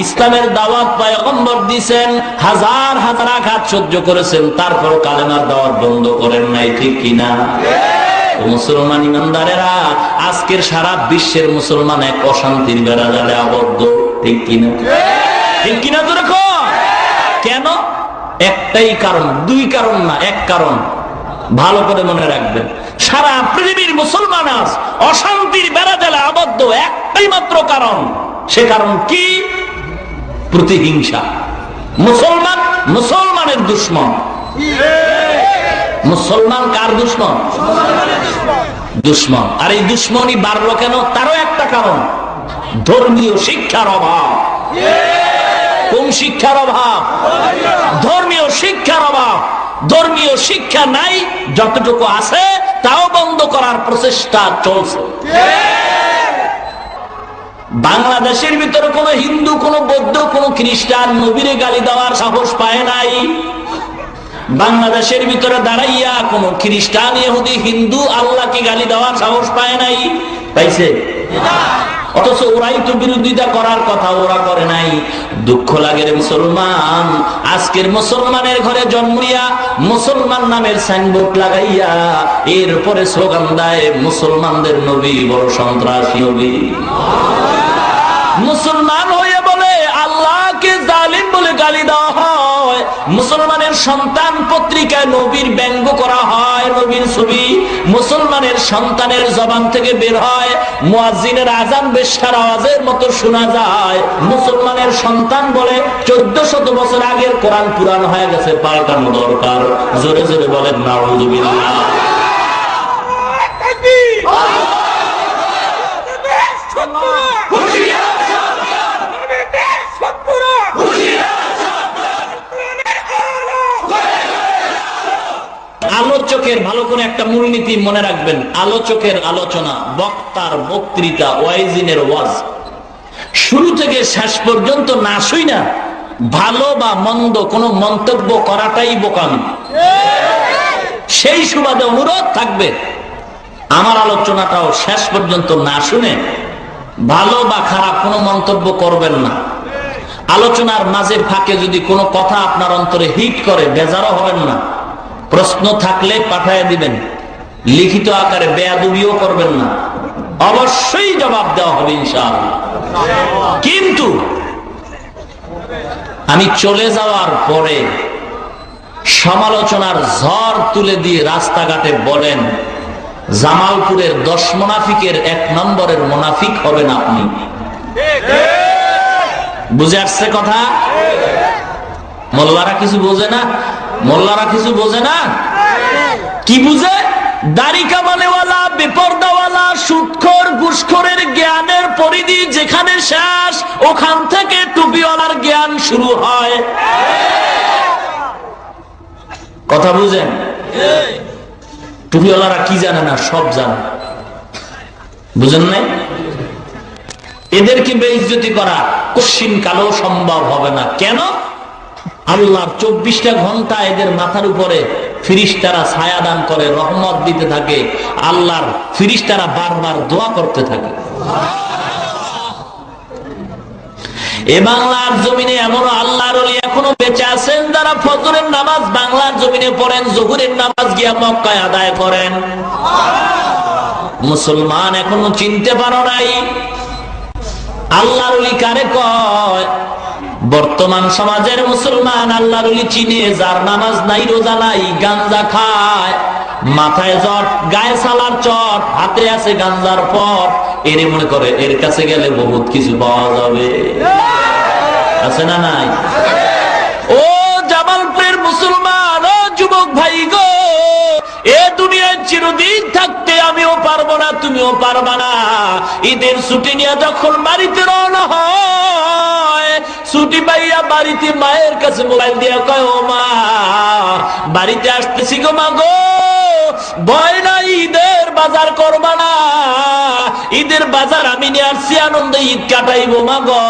ইসলামের দাওয়াত পয়গম্বর দিয়েছেন, হাজার হাজার আঘাত সহ্য করেছেন, তারপর কালেমার দাওয়াত বন্ধ করেন নাই, ঠিক কিনা? মুসলমান ইমানদারেরা, আজকের সারা বিশ্বের মুসলমান এক অশান্তির বেড়া জালে আবদ্ধ, ঠিক কিনা? ঠিক কিনা? তো দেখো কেন? একটাই কারণ, দুই কারণ না, এক কারণ। ভালো করে মনে রাখবেন, সারা পৃথিবীর মুসলমান আজ অশান্তির বেড়া জালে আবদ্ধ, একটাই মাত্র কারণ। সে কারণ কি? প্রতিহিংসা। মুসলমান মুসলমানের দুশ্মন। মুসলমান কার দুশ্মন? দুশ্মন। আর এই দুশ্মনই বাড়লো কেন? তারও একটা কারণ, ধর্মীয় শিক্ষার অভাব। কোন শিক্ষার অভাব? ধর্মীয় শিক্ষার অভাব। ধর্মীয় শিক্ষা নাই, যতটুকু আছে তাও বন্ধ করার প্রচেষ্টা চলছে। বাংলাদেশের ভিতরে কোন হিন্দু, কোন বৌদ্ধ, কোন খ্রিস্টান নবীরে গালি দেওয়ার সাহস পায় নাই। বাংলাদেশের ভিতরে দাঁড়াইয়া কোন খ্রিস্টান, ইহুদি, হিন্দু আল্লাহকে গালি দেওয়ার সাহস পায় নাই। পাইছে? অথচ ওরাই তো বিরোধিতা করার কথা, ওরা করে নাই। দুঃখ লাগে রে মুসলমান, আজকের মুসলমানের ঘরে জন্মিয়া মুসলমান নামের সাইনবোর্ড লাগাইয়া এরপরে স্লোগান দেয় মুসলমানদের নবী বড় সন্ত্রাসী নবী। মুসলমান হয়ে বলে আল্লাহকে জালিম বলে গালি দেওয়া হয়। মুসলমানের সন্তান পত্রিকায় নবীর ব্যঙ্গ করা হয়, নবীর ছবি মুসলমানের সন্তানের জবান থেকে বের হয়, মুয়াজ্জিনের আযান বেশ্যার আওয়াজের মতো শোনা যায়। মুসলমানের সন্তান বলে 1400 বছর আগের কোরআন পুরান হয়ে গেছে, পাল্টানো দরকার। জোরে জোরে বলেন নাউযুবিল্লাহ। আলোচকের ভালো করে একটা মূলনীতি মনে রাখবেন, আলোচকের আলোচনা, বক্তার বক্তৃতা, ওয়াইজিনের ওয়াজ শুরু থেকে শেষ পর্যন্ত না শুইনা ভালো বা মন্দ কোন মন্তব্য করাটাই বোকামি। সেই সুবাদে অনুরোধ থাকবে, আমার আলোচনাটাও শেষ পর্যন্ত না শুনে ভালো বা খারাপ কোনো মন্তব্য করবেন না। আলোচনার মাঝের ফাঁকে যদি কোনো কথা আপনার অন্তরে হিট করে, বেজারও হবেন না। প্রশ্ন থাকলে পাঠায় দিবেন, লিখিত আকারে, বেয়াদবিও করবেন না, অবশ্যই জবাব দেওয়া হবে ইনশাআল্লাহ। কিন্তু আমি চলে যাওয়ার পরে সমালোচনার ঝড় তুলে দিয়ে রাস্তাঘাটে বলেন, জামালপুরের 10 মুনাফিকের 1 নম্বরের মুনাফিক হবেন আপনি। বুঝে আসছে কথা? মোল্লারা কিছু বোঝে না? মোল্লারা কিছু বোঝে না? কি বুঝে? দাড়ি কামানেওয়ালা, বেপরদাওয়ালা, সুদখোর, ঘুষখোরের জ্ঞানের পরিধি যেখানে শেষ, ওখান থেকে টুপিওয়ালার জ্ঞান শুরু হয়। কথা বুঝেন? টুপিওয়ালারা কি জানে না? সব জানে। বুঝেন নাই? এদেরকে বেইজ্জতি করা কশিন কালো সম্ভব হবে না। কেন? আল্লাহর 24টা ঘন্টা এদের মাথার উপরে ফিরিস্তারা ছায়া দান করে, রহমত দিতে থাকে। আল্লাহর ফিরিস্তারা বারবার দোয়া করতে থাকে। এ বাংলার জমিনে এমনও আল্লাহর ওলি এখনো বেঁচে আছেন যারা ফজরের নামাজ বাংলার জমিনে পড়েন, জোহরের নামাজ গিয়া মক্কায় আদায় করেন। মুসলমান এখনো চিনতে পারো নাই আল্লাহর ওলি কারে কয়? বর্তমান সমাজের মুসলমান আল্লাহর ওলি চিনে যার নামাজ নাই, রোজা নাই, গাঞ্জা খায়, মাথায় জট, গায়ে সালার চট, হাতে আছে গাঞ্জার পট। এর মনে করে এর কাছে গেলে বহুত কিছু পাওয়া যাবে। আছে না নাই? ও জামালপুরের মুসলমান, ও যুবক ভাই গো, এ দুনিয়ায় চিরদিন থাকতে আমিও পারবো না, তুমিও পারবা না। ঈদের ছুটি নিয়ে যখন বাড়িতে রওনা হয়, ছুটি পাইয়া বাড়িতে মায়ের কাছে মোবাইল দিয়া কয়, ও মা, বাড়িতে আসতেছি গো মা গো, ভয় নাই, ঈদের বাজার করবা না? ঈদের বাজার আমি নিয়ে আসছি, আনন্দে ঈদ কাটাইবো মা গো।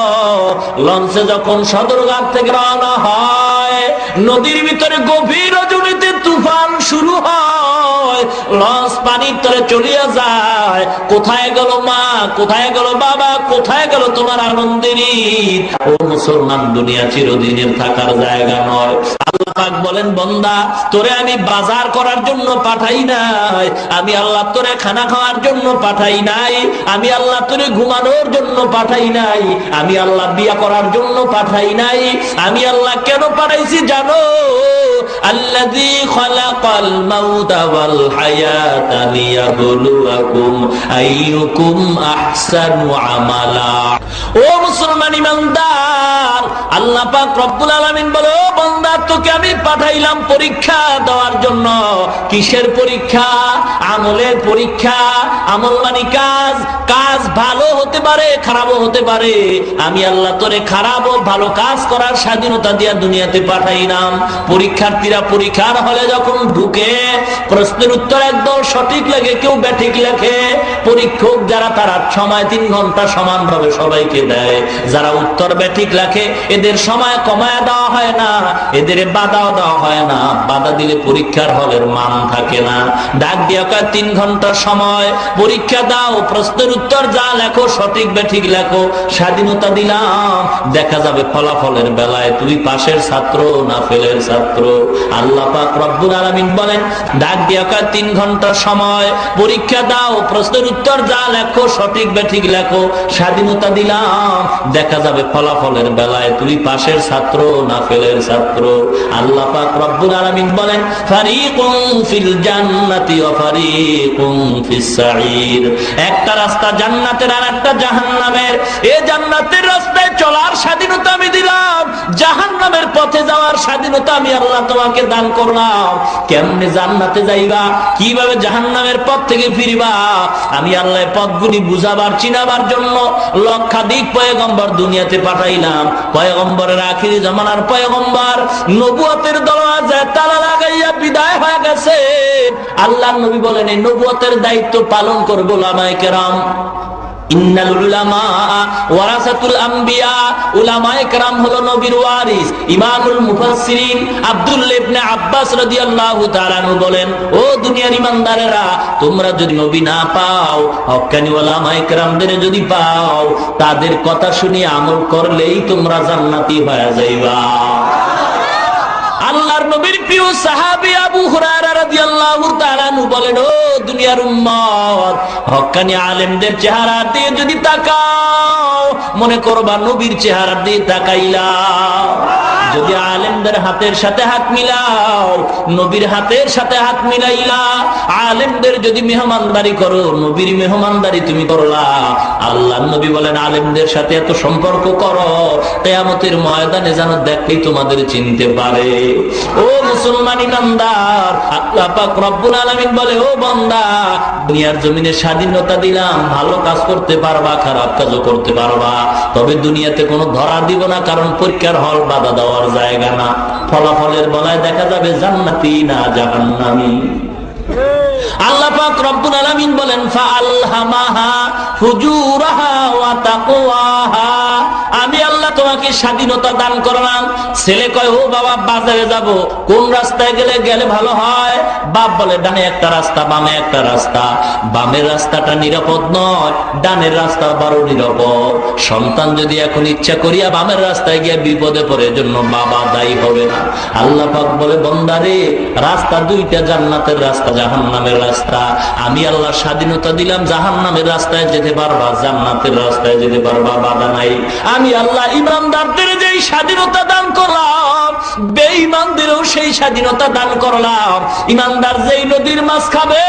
লঞ্চে যখন সদরঘাট থেকে রওনা হয়, নদীর ভিতরে গভীর রজনীতে তুফান শুরু হয়, লঞ্চ পানির তলে চলিয়া যায়। কোথায় গেল মা, কোথায় গেল বাবা, কোথায় গেল তোমার আনন্দের ঈদ? ও মুসলমান, দুনিয়া চিরদিনের থাকার জায়গা নয়। আল্লাহ পাক বলেন, বান্দা, তোরে আমি বাজার করার জন্য পাঠাই নাই, আমি আল্লাহ তোরে খানা খাওয়ার জন্য পাঠাই নাই, আমি আল্লাহ তোরে ঘুমানোর জন্য পাঠাই নাই, আমি আল্লাহ বিয়া করার জন্য পাঠাই নাই। আমি আল্লাহ কেন পাঠাইছি জানো? আল্লাযী খালাকাল মাউতা ওয়াল হায়াতা লিয়াবলুয়াকুম আইয়ুকুম আহসানু আমালা। ও মুসলমান ইমানদার, আল্লাহ পাক রব্বুল আলামিন বলে, ও বান্দা, তোকে আমি পাঠাইলাম পরীক্ষা দেওয়ার জন্য। কিসের পরীক্ষা? আমলের পরীক্ষা। আমল মানে কাজ। কাজ ভালো হতে পারে, খারাপও হতে পারে। আমি আল্লাহ তোরে খারাপ ও ভালো কাজ করার স্বাধীনতা দিয়া দুনিয়াতে পাঠাইলাম। পরীক্ষার্থীরা পরীক্ষার হলে যখন ঢুকে, প্রশ্নের উত্তর একদল সঠিক লাগে, কেউ ব্যাঠিক লেখে। পরীক্ষক যারা, তারা সময় 3 ঘন্টা সমানভাবে সবাইকে দেয়। যারা উত্তর ব্যাঠিক লেখে, এদের সময় কমায় দেওয়া হয় না, এদের বাধাও দেওয়া হয় না। বাধা দিলে পরীক্ষার হলের মান থাকে না। ডাক দিয়া কয়, 3 ঘন্টা সময়, পরীক্ষা দাও, প্রশ্নের উত্তর যা লেখো সঠিক ব্যাঠিক লেখো, স্বাধীনতা দিলাম। দেখা যাবে ফলাফলের বেলায় তুই পাশের ছাত্র না ফেলের ছাত্র। আল্লাহ পাক রব্বুল আলামিন বলেন, ডাক দিয়া কয়, 3 ঘন্টা সময়, পরীক্ষা দাও, প্রশ্নের উত্তর যা লেখো সঠিক ব্যাঠিক লেখো, স্বাধীনতা দিলাম। দেখা যাবে ফলাফলের বেলায় তুই পাশের ছাত্র না ফেলের ছাত্র। আল্লাহ পাক রব্বুল আলামিন বলেন, ফারিকুন ফিল জান্নাতি ওয়া ফারিকুন ফিস সাঈর। একটা রাস্তা জান্নাতের আর একটা জাহান্নামের। এই জান্নাতের রাস্তায় চলার স্বাধীনতা আমি দিলাম, জাহান্নামের পথে যাওয়ার স্বাধীনতা আমি আল্লাহ তোমাকে দান করলাম। কেমনে জান্নাতে যাইবা, কিভাবে জাহান্নামের পথ থেকে ফিরবা, আমি আল্লাহ পথগুলি বুঝাবার, চিনাবার জন্য লক্ষাধিক পয়গম্বর দুনিয়াতে পাঠাইলাম। পয়গম্বরের আখিরি জামানার পয়গম্বর নবুয়তের দরওয়াজায় তালা লাগাইয়া বিদায় হয়ে গেছে। আল্লাহর নবী বলেন, এই নবুয়তের দায়িত্ব পালন করবে উলামায়ে কেরাম। ইন্নাল উলামা ওয়ারাসাতুল আম্বিয়া, উলামায়ে কেরাম হলো নবীর ওয়ারিস। ইমামুল মুফাসসিরিন আব্দুল্লাহ ইবনে আব্বাস রাদিয়াল্লাহু তাআলা আনহু বলেন, ও দুনিয়ার ইমানদারেরা, তোমরা যদি নবী না পাও, হক্কানি উলামায়ে কেরামদের যদি পাও, তাদের কথা শুনে আমল করলেই তোমরা জান্নাতি হয়ে যাইবা। আল্লাহর নবীর প্রিয় সাহাবী আবু হুরায়রা রাদিয়াল্লাহু তাআলা আনহু বলেন, ও দুনিয়ার উম্মত, হক্কানি আলেমদের চেহারা দিয়ে যদি তাকাও, মনে করবা নবীর চেহারা দিয়ে তাকাইলা। যদি আলেমদের হাতের সাথে হাত মিলাও, নবীর হাতের সাথে হাত মিলাইলা। আলেমদের যদি মেহমানদারি করো, নবীর মেহমানদারি তুমি করলা। আল্লাহর নবী বলেন, আলেমদের সাথে এত সম্পর্ক করো, কিয়ামতের ময়দানে যেন দেখলেই তোমাদের চিনতে পারে। ও মুসলমান ইমানদার, আল্লাহ পাক রব্বুল আলামিন বলে, ও বান্দা, দুনিয়ার জমিনে স্বাধীনতা দিলাম, ভালো কাজ করতে পারবা, খারাপ কাজও করতে পারবা, তবে দুনিয়াতে কোনো ধরা দিব না, কারণ পরীক্ষার হল বাধা দেওয়ার জায়গা না। ফলাফলের বলায় দেখা যাবে জান্নাতি না জাহান্নামী। আল্লাহ পাক রব্বুল আলামিন বলেন, ফাআলহামাহা ফুজুরাহা ওয়া তাকওয়াহা, আমি আল্লাহ তোমাকে স্বাধীনতা দান করলাম। ছেলে কয়, ও বাবা, বাজারে যাব, কোন রাস্তায় গেলে ভালো হয়? বাপ বলে, ডানে একটা রাস্তা, বামে একটা রাস্তা। বামের রাস্তাটা নিরাপদ নয়, ডানের রাস্তা বড় নিরাপদ। সন্তান যদি এখন ইচ্ছা করিয়া বামের রাস্তায় গিয়ে বিপদে পড়ে, জন্য বাবা দায়ী হবে না। আল্লাহ পাক বলে, বান্দারে, রাস্তা দুইটা, জান্নাতের রাস্তা, জাহান্নামের রাস্তা। আমি আল্লাহ স্বাধীনতা দিলাম, জাহান্নামের রাস্তায় যেতে পারবা, জান্নাতের রাস্তায় যেতে পারবা, বাধা নাই। আমি আল্লাহ ইমানদারদের যেই স্বাধীনতা দান করলাম, বেঈমানদেরও সেই স্বাধীনতা দান করলাম। ইমানদার যেই নদীর মাছ খাবে,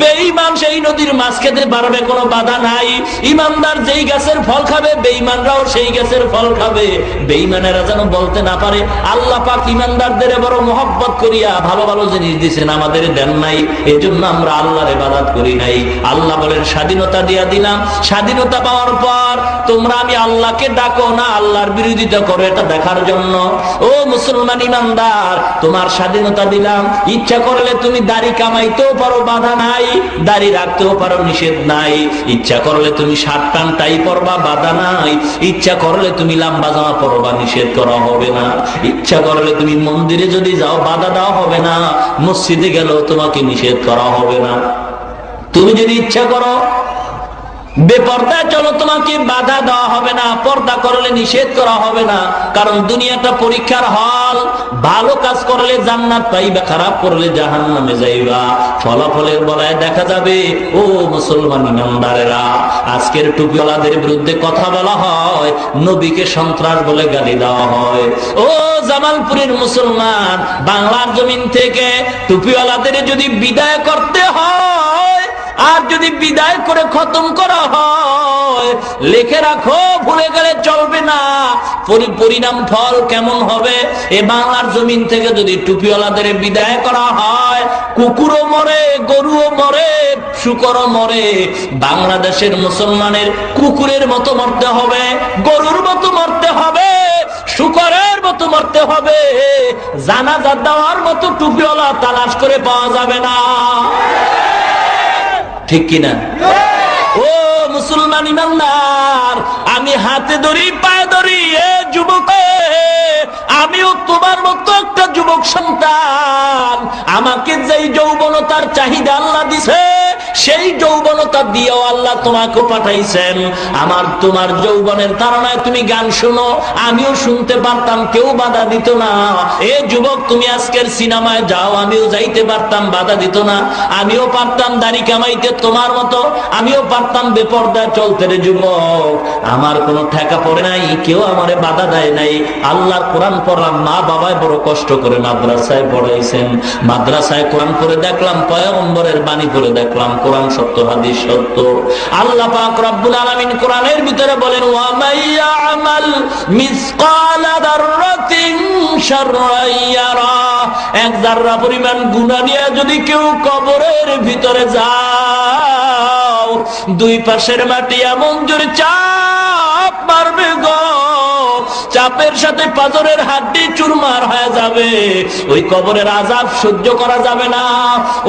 বেঈমান সেই নদীর মাছ খেতে পারবে, কোনো বাধা নাই। ইমানদার যেই গাছের ফল খাবে, বেঈমানরাও সেই গাছের ফল খাবে। বেঈমানেরা যেন বলতে না পারে, আল্লাহ পাক ইমানদারদের বড় মহব্বত করিয়া ভালো ভালো জিনিস দিয়েছেন, আমাদের দেন নাই, এজন্য আমরা আল্লাহর ইবাদত করি নাই। আল্লাহ বলেন, স্বাধীনতা দিয়া দিলাম। স্বাধীনতা পাওয়ার পর তোমরা আমি আল্লাহকে ডাকো না আল্লাহর বিরোধিতা করো, এটা দেখার জন্য। ও মুসলমান ইমানদার, তোমার স্বাধীনতা দিলাম, ইচ্ছা করলে তুমি দাড়ি কামাইতেও পারো, বাধা নাই। দাড়ি রাখতেও পারো, নিষেধ নাই। ইচ্ছা করলে তুমি শার্ট প্যান্ট টাই পরবা, বাধা নাই। ইচ্ছা করলে তুমি লম্বা জামা পরবা, নিষেধ করা হবে না। ইচ্ছা করলে তুমি মন্দিরে যদি যাও, বাধা দেওয়া হবে না। মসজিদে গেলেও তোমাকে নিষেধ করা হবে না। তুমি যদি ইচ্ছা করো বেপর্দা চলো, তোমাকে বাধা দেওয়া হবে না। পর্দা করলে নিষেধ করা হবে না, কারণ দুনিয়াটা পরীক্ষার হল। ভালো কাজ করলে জান্নাত পাইবা, খারাপ করলে জাহান্নামে যাইবা। ফলাফলের বলায় দেখা যাবে। ও মুসলমান ইমানদারেরা, আজকের টুপিওয়ালাদের বিরুদ্ধে কথা বলা হয়, নবীকে সন্ত্রাস বলে গালি দেওয়া হয়। ও জামালপুরের মুসলমান, বাংলার জমিন থেকে টুপিওয়ালাদের যদি বিদায় করতে হয়, আর যদি বিদায় করে খতম করা হয়, লিখে রাখো, ভুলে গেলে চলবে না। পরিণাম ফল কেমন হবে? এ বাংলার জমিন থেকে যদি টুপিওয়ালাদের বিদায় করা হয়, কুকুরও মরে, গরুও মরে, শুকরও মরে। বাংলাদেশের মুসলমানের কুকুরের মতো মরতে হবে, গরুর মতো মরতে হবে, শুকরের মতো মরতে হবে। জানাজা দেওয়ার মতো টুপিওয়ালা তালাশ করে পাওয়া যাবে না, ঠিক কিনা? ও মুসলমান ইমানদার, আমি হাতে ধরি, পায়ে ধরি, এ যুবক, আমিও তোমার মতো একটা যুবক সন্তান। আমাকে যেই যৌবনতার চাহিদা আল্লাহ দিছে, সেই যৌবনতা দিয়েও আল্লাহ তোমাকে পাঠাইছেন। তোমার যৌবনের ধারণায় তুমি গান শুনো, আমিও শুনতে পারতাম, কেউ বাধা দিত না। এ যুবক, তুমি আজকের সিনেমায় যাও, আমিও যাইতে পারতাম, বাধা দিত না। আমিও পারতাম দাড়ি কামাইতে তোমার মতো, আমিও পারতাম বেপর্দায় চলতে। রে যুবক, আমার কোনো ঠেকা পড়ে নাই, কেউ আমারে বাধা দেয় নাই। আল্লাহর কোরআন পড়লাম, মা বাবায় বড় কষ্ট করে মাদ্রাসায় পড়াইছেন। মাদ্রাসায় কোরআন পড়ে দেখলাম, পয়গম্বরের বাণী পড়ে দেখলাম, কোরআন সত্য, হাদিস সত্য। আল্লাহ পাক রব্বুল আলামিন কোরআনের ভিতরে বলেন, ওয়া মাইয়ামাল মিসকালা দাররাতিন শাররান ইয়ারা, এক যাররা পরিমাণ গুনাহ নিয়ে যদি কেউ কবরের ভিতরে যাও, দুই পাশের মাটি এমন জোরে চাপ মারবে গো, চাপের সাথে পাথরের হাড্ডি চুরমার হয়ে যাবে, ওই কবরের আযাব সহ্য করা যাবে না।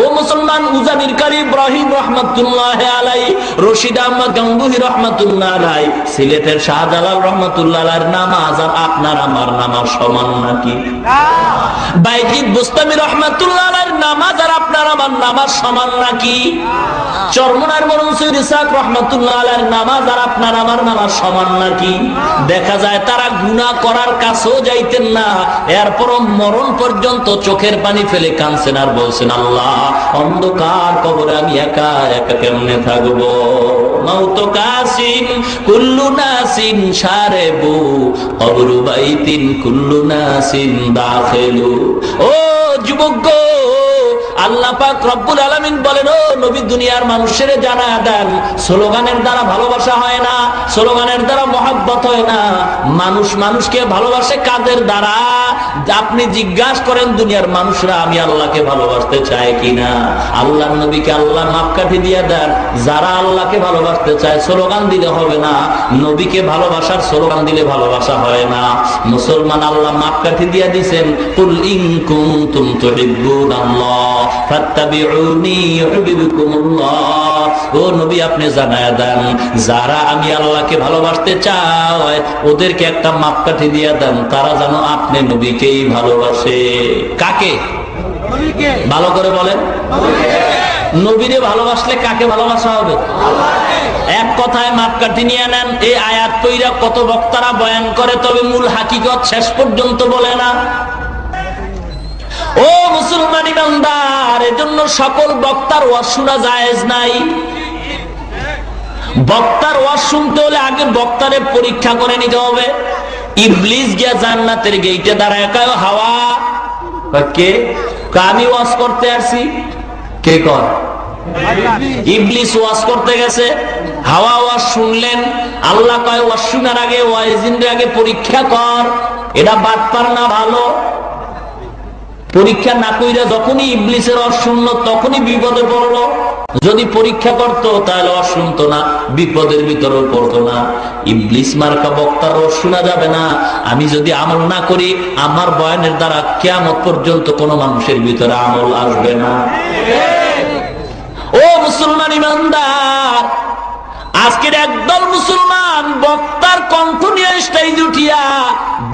ও মুসলমান, উজানির কারি ইব্রাহিম রহমাতুল্লাহ আলাইহি, রশিদ আহমদ গঙ্গুহি রহমাতুল্লাহ আলাইহি, সিলেটের শাহজালাল রহমাতুল্লাহ আলাইহির নামাজ আর আপনার আমার নামাজ সমান নাকি? বাইজিদ বুস্তামি রহমাতুল্লাহ আলাইহির নামাজ আর আপনার আমার নামাজ সমান নাকি? চরমনার মরহুম সৈয়দ ইসহাক রহমাতুল্লাহ আলাইহির নামাজ আর আপনার আমার নামাজ সমান নাকি? দেখা যায় তারা গুনাহ করার কাছেও যাইতেন না, এরপরও মরণ পর্যন্ত চোখের পানি ফেলে কাঁদছেন আর বলছেন, আল্লাহ অন্ধকার কবরে আমি একা একা কেমনে থাকবো। মাউত কাসিন কুল্লু নাসিন শারেবু কবরু বাইতিন কুল্লু নাসিন দাখিলু। ও যুবক, আল্লাহ পাক রব্বুল আলামিন বলেন, ও নবী দুনিয়ার মানুষের জানায়া দেন, স্লোগানের দ্বারা ভালোবাসা হয় না, স্লোগানের দ্বারা মহব্বত হয় না। মানুষ মানুষকে ভালোবাসে কাদের দ্বারা? আপনি জিজ্ঞাসা করেন দুনিয়ার মানুষরা আমি আল্লাহকে ভালোবাসতে চায় কিনা? আল্লাহর নবীকে আল্লাহ মাপকাঠি দিয়ে দেন। যারা আল্লাহকে ভালোবাসতে চায় স্লোগান দিলে হবে না, নবীকে ভালোবাসার স্লোগান দিলে ভালোবাসা হয় না। মুসলমান আল্লাহ মাপকাঠি দিয়ে দিয়েছেন, কুল ইন কুনতুম তুহিব্বুনাল্লাহ ফাত্তাবিউনি ইউহিব্বুকুমুল্লাহ। ও নবী আপনি জানায়া দেন, যারা আমি আল্লাহকে ভালোবাসতে চাই ওদেরকে একটা মাপকাঠি দিয়ে দেন, তারা যেন আপনি নবীকেই ভালোবাসে। কাকে? ভালো করে বলেন। নবীরে ভালোবাসলে কাকে ভালোবাসা হবে? এক কথায় মাপকাঠি নিয়ে নেন। এই আয়াত পইরা কত বক্তারা বয়ান করে, তবে মূল হাকিকত শেষ পর্যন্ত বলে না। ও মুসলমান ইমানদার, এজন্য সকল বক্তার ওয়াজ শোনা জায়েজ নাই। বক্তার ওয়াজ শুনতে হলে আগে বক্তারে পরীক্ষা করে নিতে হবে। ইবলিস গিয়া জান্নাতের গেইটে দাঁড়ায় কয়, হাওয়া কে? আমি ওয়াজ করতে আসছি। কে কর? ইবলিস ওয়াজ করতে গেছে, হাওয়া ওয়াজ শুনলেন। আল্লাহ কয়, ওয়াজ শোনার আগে ওয়াইজিনরে আগে পরীক্ষা কর, এটা বাটপার না ভালো। পরীক্ষা না কইরা যখনই ইবলিসের ওয়াজ শুনলো তখনই বিপদে পড়লো। যদি পরীক্ষা করতো তাহলে ওয়াজ শুনতো না, বিপদের ভিতরেও পড়তো না। ইবলিস মার্কা বক্তার ওয়াজ শোনা যাবে না। আমি যদি আমল না করি, আমার বয়ানের দ্বারা কিয়ামত পর্যন্ত কোনো মানুষের ভিতরে আমল আসবে না। ও মুসলমান ইমানদার, আজকের একদল মুসলমান বক্তার কণ্ঠ নিয়ে স্টেজ উঠিয়া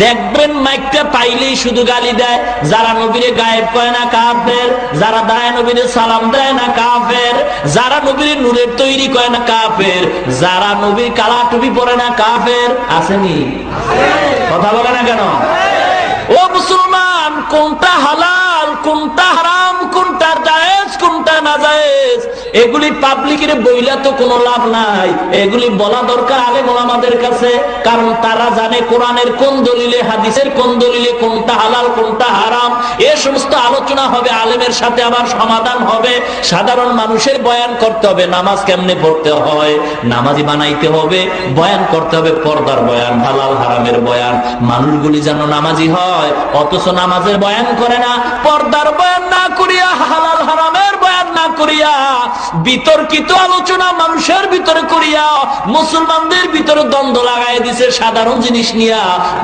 দেখবেন মাইকটা পাইলেই শুধু গালি দেয়। যারা নবীরে গায়েব কয় না কাফের, যারা দায় নবীরে সালাম দেয় না কাফের, যারা নবীরে নূরের তৈরি কয় না কাফের, যারা নবীর কালা টুপি পরে না কাফের। আসেনি? কথা বলে না কেন? ও মুসলমান, কোনটা হালাল, কোনটা হারাম, কোনটা জায়েজ, কোনটা নাজায়েজ, এগুলি পাবলিকের বইলা তো কোনো লাভ নাই। এগুলি বলা দরকার আলেম ওলামাদের কাছে, কারণ তারা জানে কোরআনের কোন দলিলে, হাদিসের কোন দলিলে কোনটা হালাল কোনটা হারাম। এ সমস্ত আলোচনা হবে, আলেমের সাথে আবার সমাধান হবে। সাধারণ মানুষের বয়ান করতে হবে, নামাজ কেমনে পড়তে হয় নামাজি বানাইতে হবে, বয়ান করতে হবে পর্দার বয়ান, হালাল হারামের বয়ান। মানুষগুলি যেন নামাজি হয়, অথচ নামাজের বয়ান করে না, পর্দার বয়ান না করিয়া, হালাল হারামের বয়ান না করিয়া, বিতর্কিত আলোচনা মানুষের ভিতরে করিয়া মুসলমানদের ভিতরে দ্বন্দ্ব লাগাই দিছে। সাধারণ জিনিস নিয়া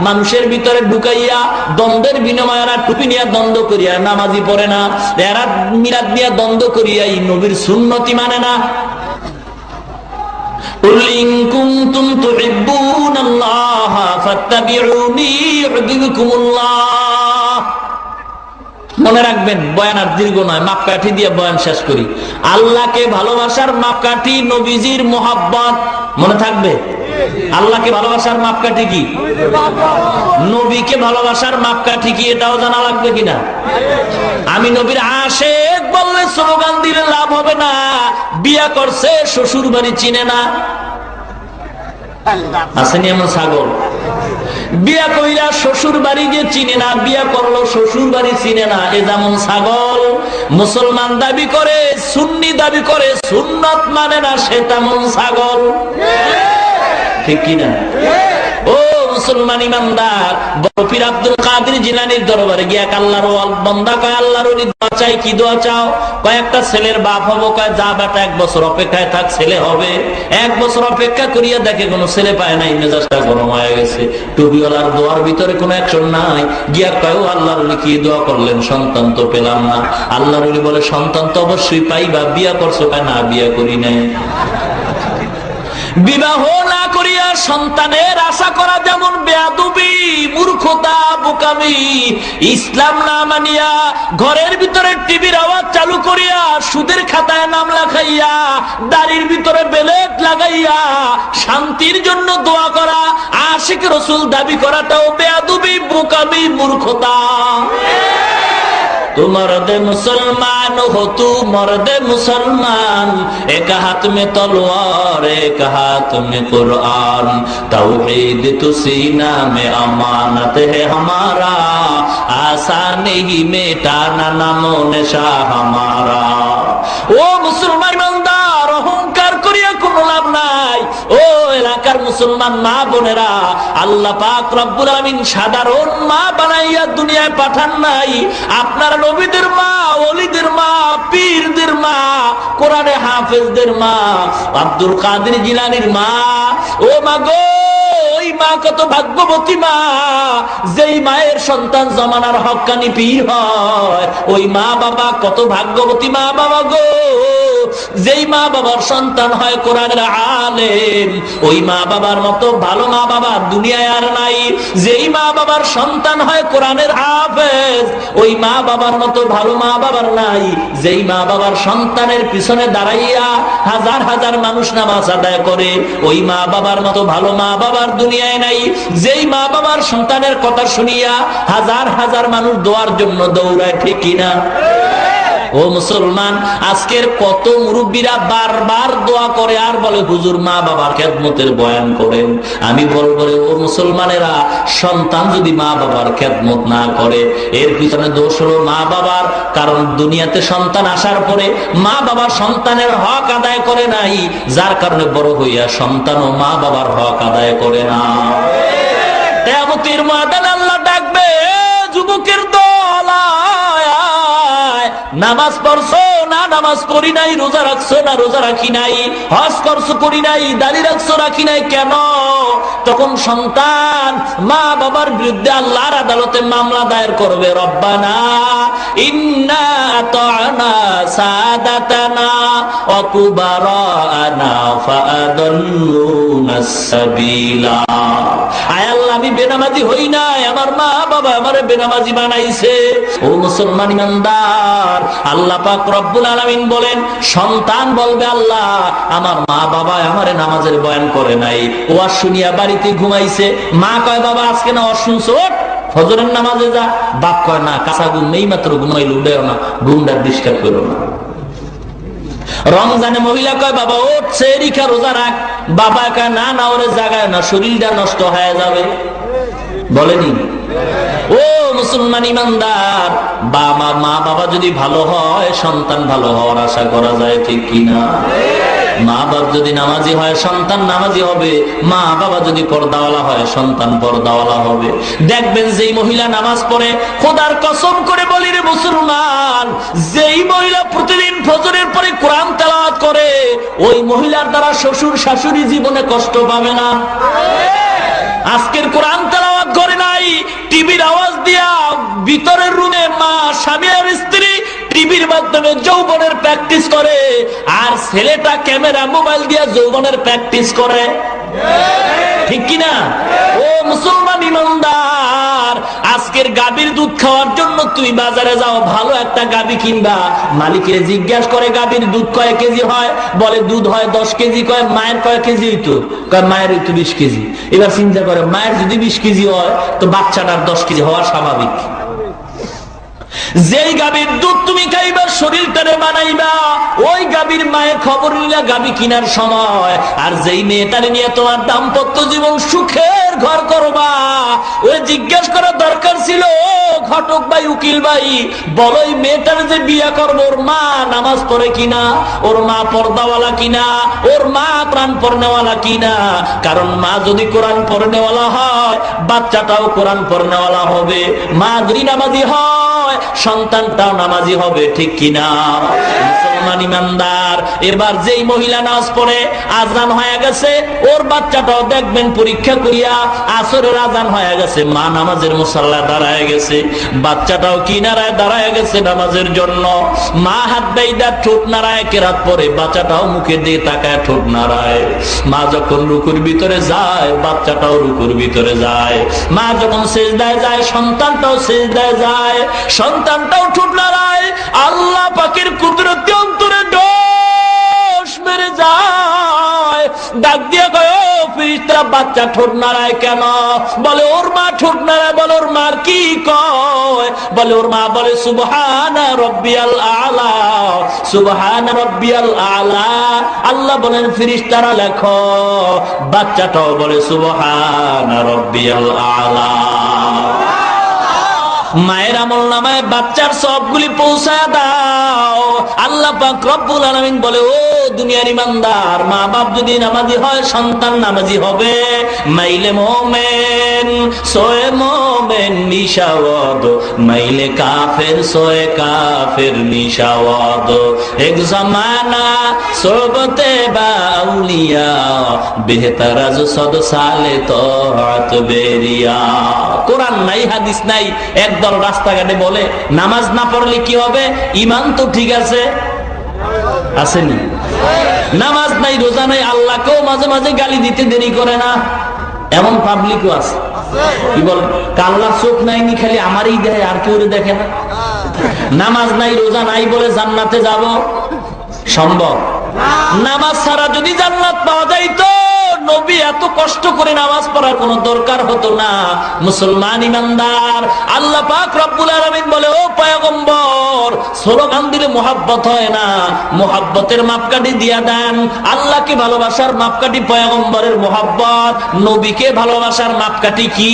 মানুষের ভিতরে ঢুকাইয়া দ্বন্দ্বের বিনিময়ে টুপি নিয়ে দ্বন্দ্ব করিয়া নামাজি পড়ে না, এরা মিলাদ নিয়ে দ্বন্দ্ব করিয়া এই নবীর সুন্নতি মানে না। قل إن كنتم تحبون الله فاتبعوني يحببكم الله। মনে রাখবেন, বয়ান আর দীর্ঘ নয়, মাপকাঠি দিয়ে বয়ান শেষ করি। আল্লাহকে ভালোবাসার মাপকাঠি নবীজির মোহাব্বত। মনে থাকবে? আল্লাহকে ভালোবাসার মাপকাঠি কি? নবীকে ভালোবাসার মাপকাঠি কি? এটাও জানা লাগবে কিনা? আমি নবীর আশেক বললে স্লোগান দিলে লাভ হবে না। বিয়া করছে, শ্বশুর বাড়ি চিনে না। আসেনি এমন ছাগল? বিয়া কইরা শ্বশুর বাড়ি গিয়ে চিনে না, বিয়া করলো শ্বশুর বাড়ি চিনে না। এ যেমন ছাগল। মুসলমান দাবি করে, সুন্নি দাবি করে, সুন্নত মানে না, সে তেমন ছাগল। ঠিক কিনা? ও মুসলমান ইমানদার, বড় পীর আব্দুল কাদের জিলানীর দরবারে গিয়া আল্লাহর বান্দা কয়, আল্লাহর ওলি দোয়া চাই, কি দোয়া চাও? কয় একটা ছেলের বাপ হবো। কয় যা বেটা 1 বছর অপেক্ষায় থাক, ছেলে হবে। 1 বছর অপেক্ষা করিয়া দেখে কোনো ছেলে পায় নাই, মেজাজটা গরম হয়ে গেছে। টুপিওয়ালার দোয়ার ভিতরে কোনো অ্যাকশন নাই। গিয়া কয়, ও আল্লাহর ওলি কি দোয়া করলেন? সন্তান তো পেলাম না। আল্লাহর ওলি বলে, সন্তান তো অবশ্যই পাইবা, বিয়া করছো? কয় না, বিয়া করি নাই। বিবাহ না করিয়া সন্তানের আশা করা যেমন বেয়াদবি, মূর্খতা, বোকামি। ইসলাম না মানিয়া ঘরের ভিতরে টিভির আওয়াজ চালু করিয়া সুদের খাতায় নাম লেখাইয়া দাড়ির ভিতরে বেলেট লাগাইয়া শান্তির জন্য দোয়া করা, আশিক রাসূল দাবি করাটাও বেয়াদবি, বোকামি, মূর্খতা। तू मर्द मुसलमान हो, तू मर्द मुसलमान, एक हाथ में तलवार एक हाथ में कुरान, तौहीद तू सीना में अमानत है हमारा, आसानी ही मिटाना नामो निशा हमारा। ओ मुसलमान ईमानदार, অহংকার করিয়া কোনো লাভ নাই। ও এলাকার মুসলমান মা বোনেরা, আল্লাহ পাক রব্বুল আলামিন সাধারণ মা বানাইয়া দুনিয়ায় পাঠান নাই। আপনার নবীদের মা, ওলিদের মা, পীরদের মা, কোরআনে হাফেজদের মা, আব্দুল কাদের জিলানীর মা। ও মা গো, ওই মা কত ভাগ্যবতী মা, যেই মায়ের সন্তান জমানার হক্কানি পীর হয়। ওই মা বাবা কত ভাগ্যবতী মা বাবা গো, যেই মা বাবার সন্তান হয় কোরআনের আলেম। ওই মা বাবার মতো ভালো মা বাবা দুনিয়ায় আর নাই। যেই মা বাবার সন্তান হয় কোরআনের হাফেজ, ওই মা বাবার মতো ভালো মা বাবার নাই। যেই মা বাবার সন্তানের পিছনে দাঁড়াইয়া হাজার হাজার মানুষ নামাজ আদায় করে, ওই মা বাবার মতো ভালো মা বাবার দুনিয়ায় নাই। যেই মা বাবার সন্তানের কথা শুনিয়া হাজার হাজার মানুষ দোয়ার জন্য দৌড়ায়, ঠিক কিনা? ও মুসলমান, আজকের কত মুরব্বীরা বারবার দোয়া করে আর বলে হুজুর মা বাবার খেদমতের বয়ান করেন। আমি বলবো, ও মুসলমানেরা, সন্তান যদি মা বাবার খেদমত না করে, এর পিছনে দোষ হলো মা বাবার। কারণ দুনিয়াতে সন্তান আসার পরে মা বাবা সন্তানের হক আদায় করে নাই, যার কারণে বড় হইয়া সন্তানও মা বাবার হক আদায় করে না। কিয়ামতের ময়দানে আল্লাহ ডাকবে, যুবকের দল, নামাজ পড়ছো না নামাজ পড়ি নাই, রোজা রাখছো না রোজা রাখি নাই, হজ করছো করি নাই, দাড়ি রাখছো রাখি নাই, কেন? তখন সন্তান মা বাবার বিরুদ্ধে আল্লাহর আদালতে মামলা দায়ের করবে, রব্বানা ইন্না আতা'না সাদাতানা ওয়া কুবারানা ফাআদাল্লুনাস সাবিলা। আয় আল্লাহ, আমি বেনামাজি হই নাই, আমার মা বাবা আমারে বেনামাজি বানাইছে। ও মুসলমান ইমানদার, আল্লাহ পাক রব্বুল আলামিন বলেন, সন্তান বলবে, আল্লাহ আমার মা বাবা আমারে নামাজের বয়ান করে নাই, ওয়াজ শুনিয়া বাড়িতে ঘুমাইছে। মা কয়, বাবা আজকে না ওয়াজ শুনছো, ফজরের নামাজে যা। বাপ কয়, না, কাঁচা ঘুম নেই, মাত্র ঘুমাইলে উঠেও না, ঘুমটা ডিস্টার্ব করো না। রমজানে মহিলা কয়, বাবা ওঠ, সেহরিখা রোজা রাখ। বাবা কয়, না না, ওরে জাগায় না, শরীরটা নষ্ট হয়ে যাবে। বলেনি? ও মুসলমান ইমানদার, মা বাবা যদি ভালো হয়, সন্তান ভালো হওয়ার আশা করা যায়, ঠিক কিনা? মা বাবা যদি নামাজি হয়, সন্তান নামাজি হবে। মা বাবা যদি পর্দাওয়ালা হয়, সন্তান পর্দাওয়ালা হবে। দেখবেন যেই মহিলা নামাজ পড়ে, খোদার কসম করে বলি রে মুসলমান, যেই মহিলা প্রতিদিন ফজরের পরে কোরআন তেলাওয়াত করে, ওই মহিলার দ্বারা শ্বশুর শাশুড়ি জীবনে কষ্ট পাবে না। আজকের কোরআন তেলাওয়াত করে নাই, টিভির আওয়াজ দিয়া ভিতরের রুমে মা, স্বামী আর স্ত্রী টিভির মাধ্যমে যৌবনের প্র্যাকটিস করে, আর ছেলেটা ক্যামেরা মোবাইল দিয়া যৌবনের প্র্যাকটিস করে, ঠিক কিনা? ও মুসলমান ইমানদার, আজকের গাভীর দুধ খাওয়ার জন্য তুই বাজারে যাও, ভালো একটা গাভী কিনবা, মালিকের জিজ্ঞাসা করে গাভীর দুধ কয় কেজি হয়? বলে দুধ হয় 10 কেজি। কয় মায়ের কয় কেজি হইতো? কয় মায়ের হইতো 20 কেজি। এবার চিন্তা করে, মায়ের যদি 20 কেজি হয়, তো বাচ্চাটার 10 কেজি হওয়া স্বাভাবিক। যেই গাভীর দুধ তুমি খাইবা শরীরটারে বানাইবা, ওই গাভীর মায়ের খবর নিলা গাভী কিনার সময়। আর যেই মেয়েটারে নিয়ে তোমার দাম্পত্য জীবন সুখের ঘর করবা, ওই জিজ্ঞেস করার দরকার ছিল, ঘটক ভাই, উকিল ভাই, বলো এই মেয়েটারে যে বিয়ে করবো, ওর মা নামাজ পড়ে কিনা, ওর মা পর্দাওয়ালা কিনা, ওর মা কোরআন পড়নেওয়ালা কিনা। কারণ মা যদি কোরআন পড়নেওয়ালা হয়, বাচ্চাটাও কোরআন পড়নেওয়ালা হবে। মা যদি নামাজি হয়, সন্তানটাও নামাজি হবে, ঠিক কিনা? মুসলমান ইমানদার, এবার যেই মহিলা নামাজ পড়ে, আজান হয়ে গেছে, ওর বাচ্চাটাও দেখবেন পরীক্ষা করিয়া আসরের আজান হয়ে গেছে, মা নামাজের মুসাল্লায় দাঁড়ায় গেছে, বাচ্চাটাও কিনারায় দাঁড়ায় গেছে নামাজের জন্য। মা হাত বেইদা ঠোঁট নাড়ায় কেরাত পরে, বাচ্চাটাও মুখে দিয়ে তাকায় ঠোঁট নাড়ায়। মা যখন রুকুর ভিতরে যায়, বাচ্চাটাও রুকুর ভিতরে যায়। মা যখন সেজদায় যায়, সন্তানটাও সেজদায় যায়, সন্তানটাও ঠোঁট নাড়ায়। আল্লাহ পাকের কুদরতি অন্তরে ডোস মেরে যায়। ডাক দিয়ে কয়, ও ফেরেশতারা, বাচ্চা ঠোঁট নাড়ায় কেন? বলে ওর মা ঠোঁট নাড়ায়। বলে ওর মার কি কয়? বলে ওর মা বলে সুবহানা রাব্বিয়াল আলা, সুবহানা রাব্বিয়াল আলা। আল্লাহ বলেন ফেরেশতারা লেখো। বাচ্চাটাও বলে সুবহানা রাব্বিয়াল আলা। মায়ের আমল নামায় বাচ্চার সবগুলি পৌঁছায় দাও। আল্লাহ পাক রব্বুল আলামিন বলে, ও দুনিয়ার ইমানদার, মা বাপ যদি নামাজি হয়, সন্তান নামাজি হবে। মাইলে মোমেন সোয়ে মোমেন নিশাওয়াদ, মাইলে কাফের সোয়ে কাফের নিশাওয়াদ। এক জমানা সোবতে বাউলিয়া, বেহতার আজ সদ সালে তোয়াত বেরিয়া। কোরআন নাই, হাদিস নাই, একদল রাস্তাঘাটে বলে নামাজ না পড়লে কি হবে? ইমান তো ঠিক আছে, আসেনি? নামাজ নাই, রোজা নাই, আল্লাহকেও মাঝে মাঝে গালি দিতে দেরি করে না, এমন পাবলিকও আছে। কি বল, আল্লাহর চোখ নাইনি, খালি আমারই দেয়, আর কেউ দেখে না। নামাজ নাই, রোজা নাই বলে জান্নাতে যাব সম্ভব? নামাজ ছাড়া যদি জান্নাত পাওয়া যাইতো, নবী এত কষ্ট করে নামাজ পড়ার কোনো দরকার হতো না। মুসলমান ইমানদার, আল্লাহ পাক রব্বুল আলামিন বলে, ও পয়গম্বর, স্লোগান দিলে মুহাব্বত হয় না, মুহাব্বতের মাপকাঠি দিয়া দেন। আল্লাহকে ভালোবাসার মাপকাঠি পয়গম্বরের মুহাব্বত, নবীকে ভালোবাসার মাপকাঠি কি?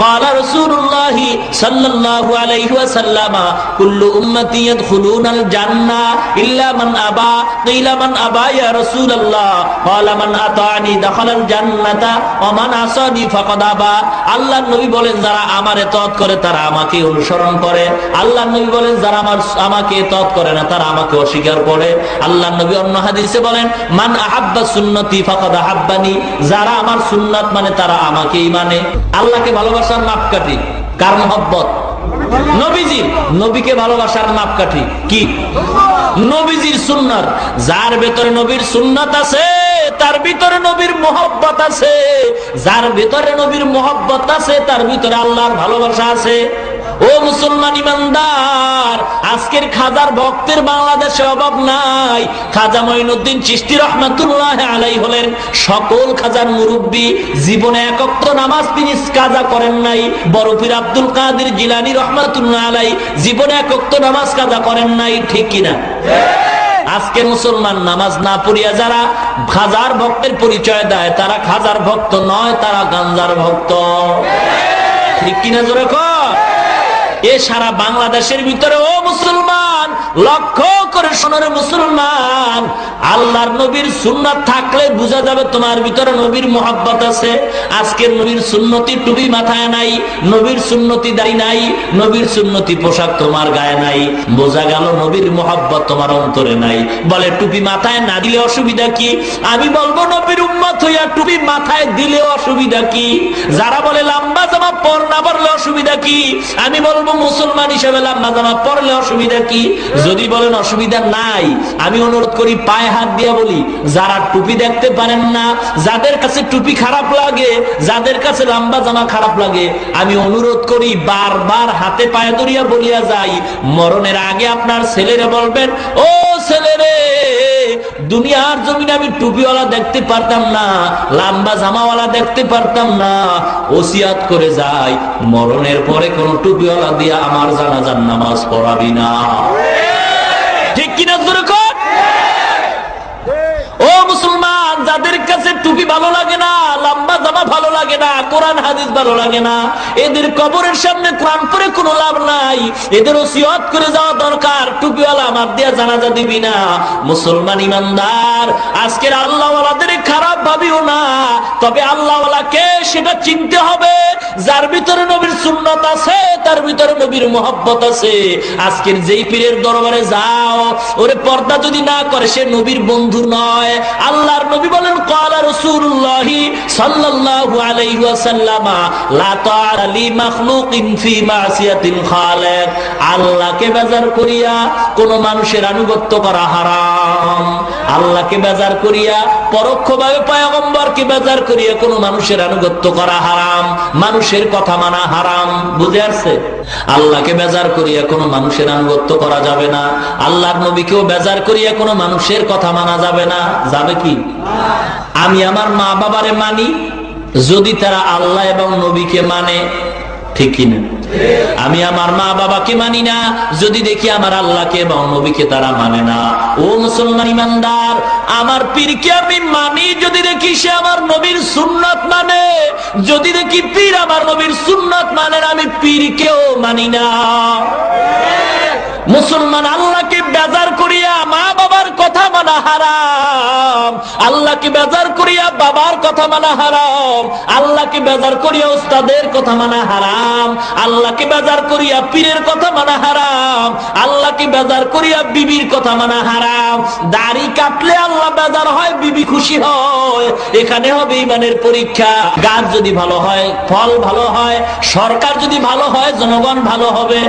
ক্বালা রাসূলুল্লাহ সাল্লাল্লাহু আলাইহি ওয়াসাল্লাম, কুল্লু উম্মতি ইয়াদখুলুনাল জান্নাহ ইল্লা মান আবা। কিলা মান আবা ইয়া রাসূলুল্লাহ? ক্বালা মান আতানি দাখালাল জান্নাতা ওয়া মান আসানি ফাকাদ আবা। আল্লাহর নবী বলেন, যারা আমার ইতাআত করে তারা আমাকে অনুসরণ করে। আল্লাহর নবী বলেন, যারা আমাকে ইতাআত করে না তারা আমাকে অস্বীকার করে। আল্লাহর নবী অন্য হাদিসে বলেন, মান আহাব্বা সুন্নতি ফাকাদ আহাব্বানি। যারা আমার সুন্নাত মানে তারা আমাকেই মানে। আল্লাহকে ভালোবাসার মাপকাঠি কার মহব্বত? নবীজির। নবীকে ভালোবাসার মাপকাঠি কি? নবীজির সুন্নাত। যার ভেতরে নবীর সুন্নাত আছে, তার ভিতরে নবীর মোহব্বত আছে। যার ভিতরে নবীর মোহব্বত আছে, তার ভিতরে আল্লাহর ভালোবাসা আছে। ও মুসলমান ইমানদার, আজকের খাজার ভক্তের বাংলাদেশে অভাব নাই। খাজা মঈনুদ্দিন চিশতি রহমাতুল্লাহ আলাইহি হলেন সকল খাজার মুরব্বী। জীবনে এক ওয়াক্ত নামাজ তিনি কাজা করেন নাই। বড় পীর আব্দুল কাদের জিলানী রহমাতুল্লাহ আলাইহি জীবনে এক ওয়াক্ত নামাজ কাজা করেন নাই, ঠিক কিনা? আজকে মুসলমান নামাজ না পড়িয়া যারা খাজার ভক্তের পরিচয় দেয়, তারা খাজার ভক্ত নয়, তারা গাঞ্জার ভক্ত, ঠিক কিনা? জোরে কর। এ সারা বাংলাদেশের ভিতরে, ও মুসলমান, লক্ষ্য করে শোনো মুসলমান, আল্লাহর নবীর সুন্নাত থাকলে বোঝা যাবে তোমার ভিতরে নবীর মোহাব্বত আছে। আজকের নবীর সুন্নতি টুপি মাথায় নাই, নবীর সুন্নতি দাড়ি নাই, নবীর সুন্নতি পোশাক তোমার গায়ে নাই, বোঝা গেল নবীর মোহাব্বত তোমার অন্তরে নাই। বলে টুপি মাথায় না দিলে অসুবিধা কি? আমি বলবো নবীর উম্মত হইয়া টুপি মাথায় দিলে অসুবিধা কি? যারা বলে লম্বা জামা পর না পরলে অসুবিধা কি? আমি বলবো মুসলমান হিসেবে লম্বা জামা পরলে অসুবিধা কি? যদি বলেন অসুবিধা নাই, আমি অনুরোধ করি, পায়ে হাত দিয়া বলি, যারা টুপি দেখতে পারেন না, যাদের কাছে টুপি খারাপ লাগে, যাদের কাছে লম্বা জামা খারাপ লাগে, আমি অনুরোধ করি, বারবার হাতে পায়ে ধরিয়া বলিয়া যাই, মরণের আগে আপনার ছেলেরে বলবেন, ও ছেলেরে, দুনিয়ার জমিনে আমি টুপিওয়ালা দেখতে পারতাম না, লম্বা জামাওয়ালা দেখতে পারতাম না, ওসিয়াত করে যাই মরণের পরে কোন টুপিওয়ালা দিয়া আমার জানাজার নামাজ পড়াবি না। ঠিক কিনা জোরে কর। ও মুসলমান, যাদের কাছে টুপি ভালো লাগে না, লম্বা জামা ভালো লাগে না, কোরআন হাদিস ভালো লাগে না, এদের কবরের সামনে কোরআন পড়ে কোনো লাভ নাই। এদের ওসিয়ত করে যাওয়া দরকার, টুপিওয়ালা আমার দিয়া জানাজা দিবি না। মুসলমান ইমানদার, আজকের আল্লাহওয়ালাদের খারাপ ভাবিও না, তবে আল্লাহওয়ালাকে সেটা চিনতে হবে যার ভিতরে নবীর সুন্নাত আছে, তার ভিতরে নবীর মোহাব্বত আছে। আজকের যেই পীরের দরবারে যাও, ওরে পর্দা যদি না করে সে নবীর বন্ধু নয়। আল্লাহর নবী বলেন, ক্বালা রাসূলুল্লাহ সাল্লাল্লাহু আলাইহি ওয়াসাল্লাম, লা তাআতা লি মাখলুকিন ফি মাসিয়াতিল খালিক। আল্লাহকে বেজার করিয়া কোন মানুষের আনুগত্য করা হারাম। আল্লাহকে বেজার করিয়া, পরোক্ষভাবে পয়গম্বরকে বেজার করিয়া কোন মানুষের আনুগত্য করা হারাম, মানুষের কথা মানা হারাম। বুঝে আসছে? আল্লাহকে বেজার করিয়া কোন মানুষের আনুগত্য করা যাবে না, আল্লাহর নবীকেও বেজার করিয়া কোন মানুষের কথা মানা যাবে না। যাবে কি? আমি আমার মা বাবারে মানি যদি তারা আল্লাহ এবং নবীকে মানে, ঠিক কিনা? আমি আমার মা বাবাকে মানি না যদি দেখি আমার আল্লাহকে এবং নবীকে তারা মানে না। ও মুসলমান ইমানদার, আমার পীরকে আমি মানি যদি দেখি সে আমার নবীর সুন্নাত মানে। যদি দেখি পীর আমার নবীর সুন্নাত মানে না, আমি পীরকেও মানি না। মুসলমান, আল্লাহকে বেজার করিয়া মা বাবার কথা মানা হারাম, আল্লাহকে বেজার করিয়া বাবার কথা মানা হারাম, আল্লাহকে বেজার করিয়া উস্তাদের কথা মানা হারাম, আল্লাহকে বেজার করিয়া পীরের কথা মানা হারাম, আল্লাহকে বেজার করিয়া বিবির কথা মানা হারাম। দাড়ি কাটলে আল্লাহ বেজার হয়, বিবি খুশি হয়। এখানে হবে ইমানের পরীক্ষা। গাছ যদি ভালো হয়, ফল ভালো হয়, সরকার যদি ভালো হয়, জনগণ ভালো হবে।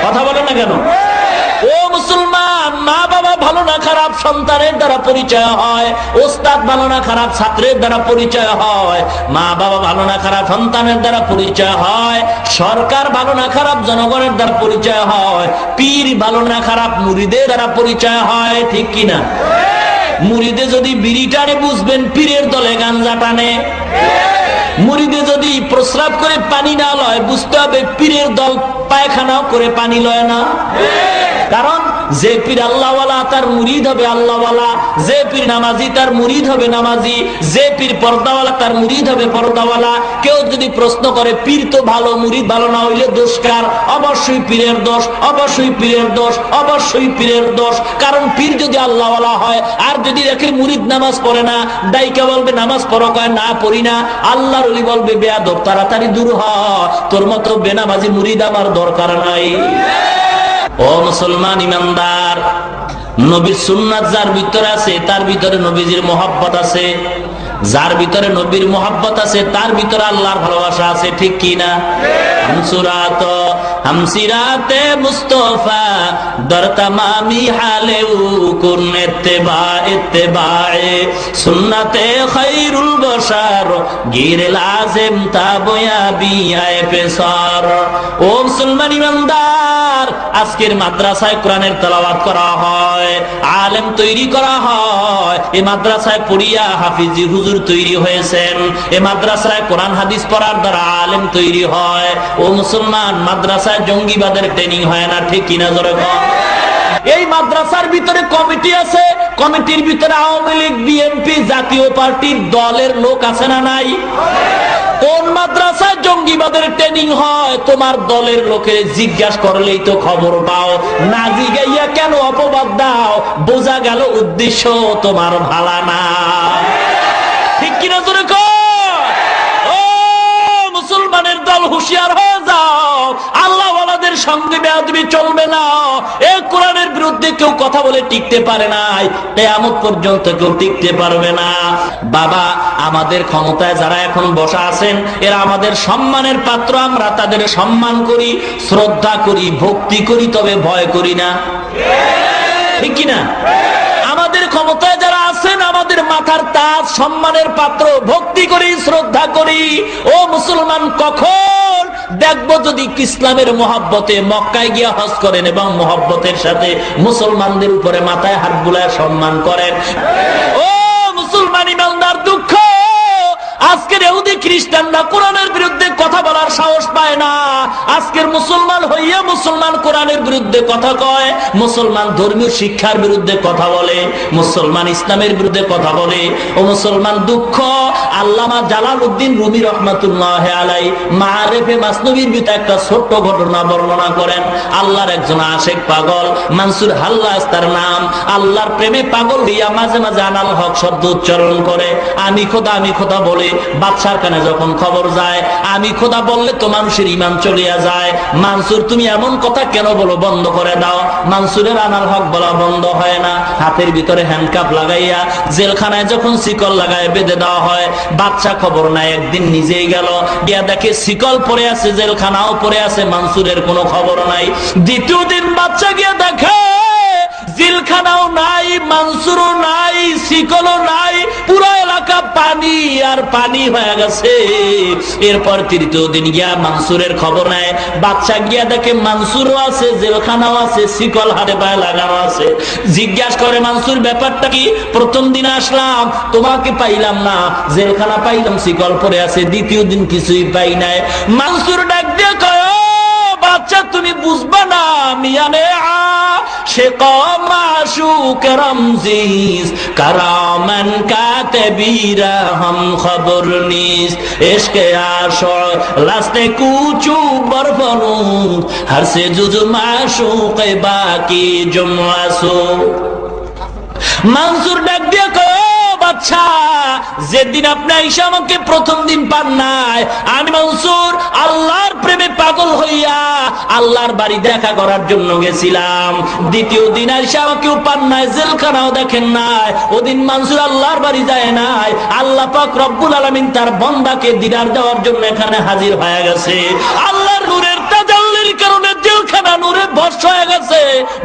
কথা বলে না কেন? ও মুসলমান, মা বাবা ভালো না খারাপ সন্তানের দ্বারা পরিচয় হয়, ওস্তাদ ভালো না খারাপ ছাত্রের দ্বারা পরিচয় হয়, মা বাবা ভালো না খারাপ সন্তানের দ্বারা পরিচয় হয়, সরকার ভালো না খারাপ জনগণের দ্বারা পরিচয় হয়, পীর ভালো না খারাপ মুরিদের দ্বারা পরিচয় হয়। ঠিক কিনা? মুরিদে যদি বিড়ি টানে বুঝবেন পীরের দলে গাঞ্জা টানে। মুরিদে যদি প্রস্রাব করে পানি না লয় বুঝতে হবে পীরের দল পায়খানাও করে পানি লয় না। কারণ যে পীর আল্লাহওয়ালা তার মুরিদ হবে আল্লাহওয়ালা, যে পীর নামাজি তার মুরিদ হবে নামাজি, যে পীর পর্দাওয়ালা তার মুরিদ হবে পর্দাওয়ালা। কেউ যদি প্রশ্ন করে পীর তো ভালো মুরিদ ভালো না হইলে দোষ কার? অবশ্যই পীরের দোষ, অবশ্যই পীরের দোষ, অবশ্যই পীরের দোষ। কারণ পীর যদি আল্লাহওয়ালা হয় আর যদি দেখে মুরিদ নামাজ পড়ে না, ডাইকা বলবে নামাজ পড়ো, কয় না পড়ি না। আল্লাহর ওলি বলবে বেয়াদব, তাড়াতাড়ি দূর হ, তোর মতো বেনামাজি মুরিদ আমার দরকার নাই। ও মুসলমান ইমানদার, নবীর সুন্নাত যার ভিতরে আছে তার ভিতরে নবীজির মোহাব্বত আছে, যার ভিতরে নবীর মোহাব্বত আছে তার ভিতরে আল্লাহর ভালোবাসা আছে। ঠিক কি না? হামসিরাতে মুস্তফা দর তামামি হালেউ কুন ইত্তেবায়ে সুন্নাতে খায়রুল বশার গির লাজিম তাবয়া বিআয়ে পেসার। ও মুসলমান ইমানদার, আজকের মাদ্রাসায় কোরআনের তেলাওয়াত করা হয়, আলেম তৈরি করা হয়। এই মাদ্রাসায় পড়িয়া হাফিজি হুজুর তৈরি হয়েছেন, এই মাদ্রাসায় কোরআন হাদিস পড়ার দ্বারা আলেম তৈরি হয়। ও মুসলমান, মাদ্রাসায় জঙ্গিবাদের ট্রেনিং হয় না। ঠিক কিনা জোরে বল? এই মাদ্রাসার ভিতরে কমিটি আছে, কমিটির ভিতরে আওয়ামী লীগ, বিএনপি, জাতীয় পার্টির দলের লোক আছে না নাই? কোন মাদ্রাসায় জঙ্গিবাদের ট্রেনিং হয় তোমার দলের লোকের জিজ্ঞাসা করলেই তো খবর পাও। না জিগাইয়া কেন অপবাদ দাও? বোঝা গেল উদ্দেশ্য তোমার ভালা না। ঠিক কিনা জোরে কর? ও মুসলমানের দল, হুঁশিয়ার হয়ে যাও, আল্লাহওয়ালাদের সঙ্গে বেয়াদবি চলবে না। এই কোরআনের বিরুদ্ধে কেউ কথা বলে টিকতে পারে নাই, কিয়ামত পর্যন্ত কেউ টিকতে পারবে না। বাবা, আমাদের ক্ষমতায় যারা এখন বসা আছেন এরা আমাদের সম্মানের পাত্র, আমরা তাদের সম্মান করি, শ্রদ্ধা করি, ভক্তি করি, তবে ভয় করি না। ঠিক কিনা? আমাদের ক্ষমতায় যারা আছেন আমাদের মাথার তাজ, সম্মানের পাত্র, ভক্তি করি, শ্রদ্ধা করি। ও মুসলমান, কখন দেখবো যদি ইসলামের মহব্বতে মক্কায় গিয়া হজ করেন এবং মহব্বতের সাথে মুসলমানদের উপরে মাথায় হাত বুলায় সম্মান করেন? ও মুসলমান ইমানদার, দুঃখ আজকের ইহুদি খ্রিস্টানরা কোরআনের বিরুদ্ধে কথা বলার সাহস পায় না। আজকের মুসলমান হইয়া মুসলমান কোরআনের বিরুদ্ধে কথা কয়, মুসলমান ধর্মীয় শিক্ষার বিরুদ্ধে কথা বলে, মুসলমান ইসলামের বিরুদ্ধে কথা বলে। ও মুসলমান, দুঃখ। আল্লামা জালালউদ্দিন রুমি রহমাতুল্লাহ আলাইহি মাআরিফে মাসনবীর ভিতরে একটা ছোট্ট ঘটনা বর্ণনা করেন। আল্লাহর একজন আশেক পাগল, মানসুর হাল্লাজ তার নাম, আল্লাহর প্রেমে পাগল হইয়া মাঝে মাঝে আনাল হক শব্দ উচ্চারণ করে, আমি খোদা বলে। বাদশার কানে যখন খবর যায় আমি খোদা বললে তো মানুষের ঈমান চলিয়া যায়, মানসুর তুমি এমন কথা কেন বলো, বন্ধ করে দাও। মানসুরের আনাল হক বলা বন্ধ হয় না। হাতের ভিতরে হ্যান্ডকাপ লাগাইয়া জেলখানায় যখন শিকল লাগায় বেঁধে দেওয়া হয়, বাদশা খবর নাই, একদিন নিজেই গেল, গিয়া দেখে শিকল পড়ে আছে, জেলখানাও পড়ে আছে, মানসুরের কোনো খবর নাই। দ্বিতীয় দিন বাদশা গিয়া দেখে জেলখানাও নাই, মানসুরও নাই, শিকলও নাই, পুরো এলাকা পানি আর পানি হয়ে গেছে। এরপর তৃতীয় দিন গিয়া মানসুরের খবর নেয়, বাদশা গিয়া দেখে মানসুরও আছে, জেলখানাও আছে, শিকল হাতে পায়ে লাগানো আছে। জিজ্ঞাসা করে, মানসুর ব্যাপারটা কি? প্রথম দিন আসলাম তোমাকে পাইলাম না, জেলখানা পাইলাম, শিকল পরে আছে, দ্বিতীয় দিন কিছুই পাই নাই। মানসুর ডাক দিয়ে কয়, বাচ্চা তুমি বুঝবা না, মিয়ানে সে কমাশুক রমজিস কারামান কাতেবীরা হাম খবর নিস ইশকে আশো লাস্তে কুচু বরফনুদ হর সে জুজু মাশুক বাকি জুমআসু। মানসুর ডাক দিয়ে কয়, বাচ্চা যেদিন আপনি আইসা আমাকে প্রথম দিন পান নাই, আমি মানসুর আল্লাহর প্রেমে পাগল হইয়া আল্লাহর বাড়ি দেখা করার জন্য গেছিলাম। দ্বিতীয় দিন আইসা আমাকেও পান নাই, জেলখানাও দেখেন নাই, ওদিন মানসুর আল্লাহর বাড়ি যায় নাই। আল্লাহ পাক রব্বুল আলামিন তার বান্দাকে দিদার দেওয়ার জন্য এখানে হাজির হয়ে গেছে। আল্লাহর নূরের তাজাল্লির কারণে জেলখানা নূরে ভস্ম হয়ে গেছে,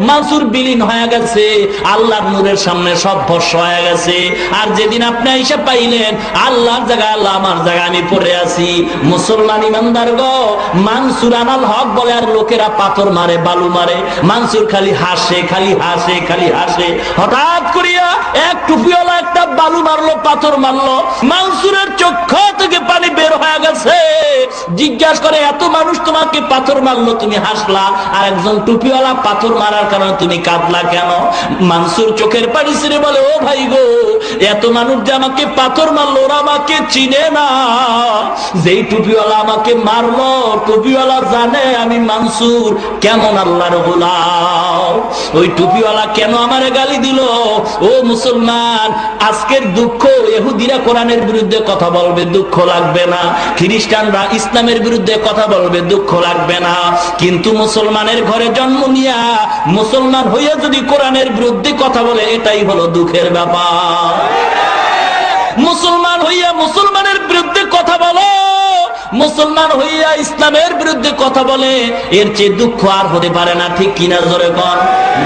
মানসুর বিলীন হয়ে গেছে, আল্লাহর নূরের সামনে সব ভস্ম হয়ে গেছে। আর যেদিন আপনি আইসা পাইলেন, আল্লাহর জায়গায় আল্লাহ, আমার জায়গায় আমি পড়ে আছি। মুসলমান ইমানদার গো, মানসুর আনাল হক বলে আর লোকেরা পাথর মারে, বালু মারে, মানসুর খালি হাসে, খালি হাসে, খালি হাসে। হঠাৎ করিয়া এক টুপিওয়ালা একটা বালু মারলো, পাথর মারলো, মানসুরের চোখ থেকে পানি বের হয়ে গেছে। জিজ্ঞাসা করে, এত মানুষ তোমাকে পাথর মারলো, তুমি হাসলা, আর একজন টুপিওয়ালা পাথর মারার কারণে তুমি কাঁদলা কেন? মানসুর চোখের পানি ছেড়ে বলে, ও ভাই গো, এত মানুষ যে আমাকে পাথর মারলো, ওরা আমাকে চিনে না। যেই টুপিওয়ালা আমাকে মারলো, টুপিওয়ালা জানে আমি মানসুর কেমন আল্লাহর গোলাম। ওই টুপিওয়ালা কেন আমারে গালি দিল? ও মুসলমান, আজকের দুঃখ, ইহুদিরা কোরআনের বিরুদ্ধে কথা বলবে, দুঃখ লাগবে না। খ্রিস্টানরা ইসলামের বিরুদ্ধে কথা বলবে, দুঃখ লাগবে না। কিন্তু মুসলমানের ঘরে জন্ম নিয়া মুসলমান হইয়া যদি কোরআনের বিরুদ্ধে কথা বলে, এটাই হলো দুঃখের ব্যাপার। মুসলমান হইয়া মুসলমানের বিরুদ্ধে কথা বলো, মুসলমান হইয়া ইসলামের বিরুদ্ধে কথা বলে, এর চেয়ে দুঃখ আর হতে পারে না, ঠিক কিনা জোরে কর।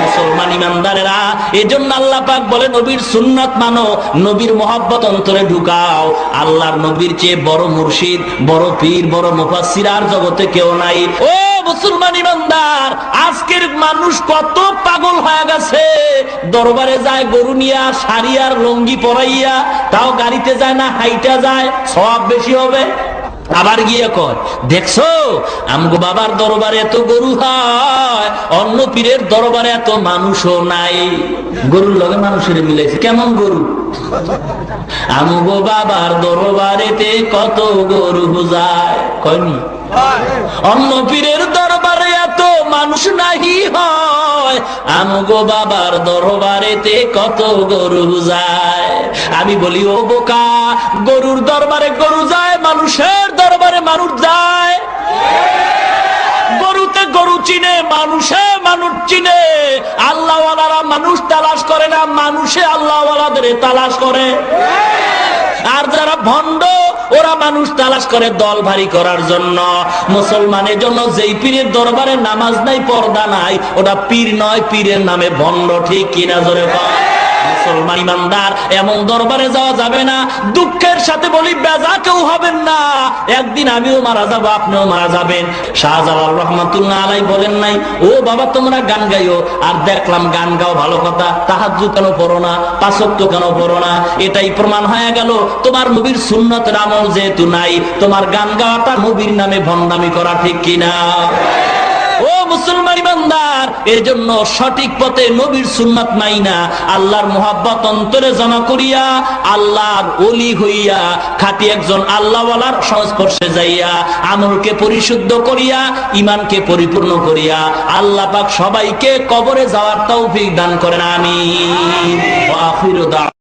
মুসলমান ইমানদারেরা, এজন্য আল্লাহ পাক বলে, নবীর সুন্নাত মানো, নবীর মহব্বত অন্তরে ঢুকাও। আল্লাহর নবীর চেয়ে বড় মুর্শিদ, বড় পীর, বড় মুফাসসির আর জগতে কেউ নাই। ও মুসলমান ইমানদার, আজকের মানুষ কত পাগল হয়ে গেছে। দরবারে যায় গরু নিয়া, শাড়ি আর লঙ্গি পরাইয়া, তাও গাড়িতে যায় না, হাইটা যায়, সওয়াব বেশি হবে। আবার গিয়ে কর, দেখছো আমগো বাবার দরবারে এত গরু হয়, অন্য পীরের দরবারে এত মানুষও নাই। গরুর লগে মানুষের মিলাইছে, কেমন গরু? আমগো বাবার দরবারেতে কত গরু যায়, কয়নি? অন্য পীরের দরবারে এত মানুষ নাহি হয়, আমগো বাবার দরবারেতে কত গরু যায়। আমি বলি, ও বোকা, গরুর দরবারে গরু যায়, মানুষের দরবারে মানুষ যায়। গরুতে গরু চিনে, মানুষে মানুষ চিনে। আল্লাহওয়ালারা মানুষ তালাশ করে না, মানুষে আল্লাহওয়ালাদের তালাশ করে। আর যারা ভণ্ড, ওরা মানুষ তালাশ করে দল ভারী করার জন্য। মুসলমানের জন্য যেই পীরের দরবারে নামাজ নাই, পর্দা নাই, ওটা পীর নয়, পীরের নামে ভণ্ড, ঠিক কিনা জোরে বল। মুসলমান ইমানদার এমন দরবারে যাওয়া যাবে না। দুঃখের সাথে বলি বেজা কেউ হবেন না, একদিন আমিও মারা যাবো, আপনিও মারা যাবেন। শাহজালাল রহমাতুল্লাহ আলাই বলেন নাই, ও বাবা তোমরা গান গাইও, আর দেখলাম গান গাও ভালো কথা, তাহাজ্জুদ কেন পড়ো না, পাঁচ ওয়াক্ত কেন পড়ো না? এটাই প্রমাণ হয়ে গেল তোমার নবীর সুন্নতের আমল যেহেতু নাই, তোমার গান গাওয়াটা নবীর নামে ভণ্ডামি করা, ঠিক কিনা? ও মুসলমান ইমানদার, এর জন্য সঠিক পথে নবীর সুন্নাত মাইনা আল্লাহর মুহাব্বত অন্তরে জমা করিয়া আল্লাহর ওলি হইয়া খাঁটি একজন আল্লাহওয়ালার সংস্পর্শে যাইয়া আমলকে পরিশুদ্ধ করিয়া ঈমানকে পরিপূর্ণ করিয়া আল্লাহ পাক সবাইকে কবরে যাওয়ার তৌফিক দান করেন। আমিন। ওয়া আখিরু দাওয়ানা।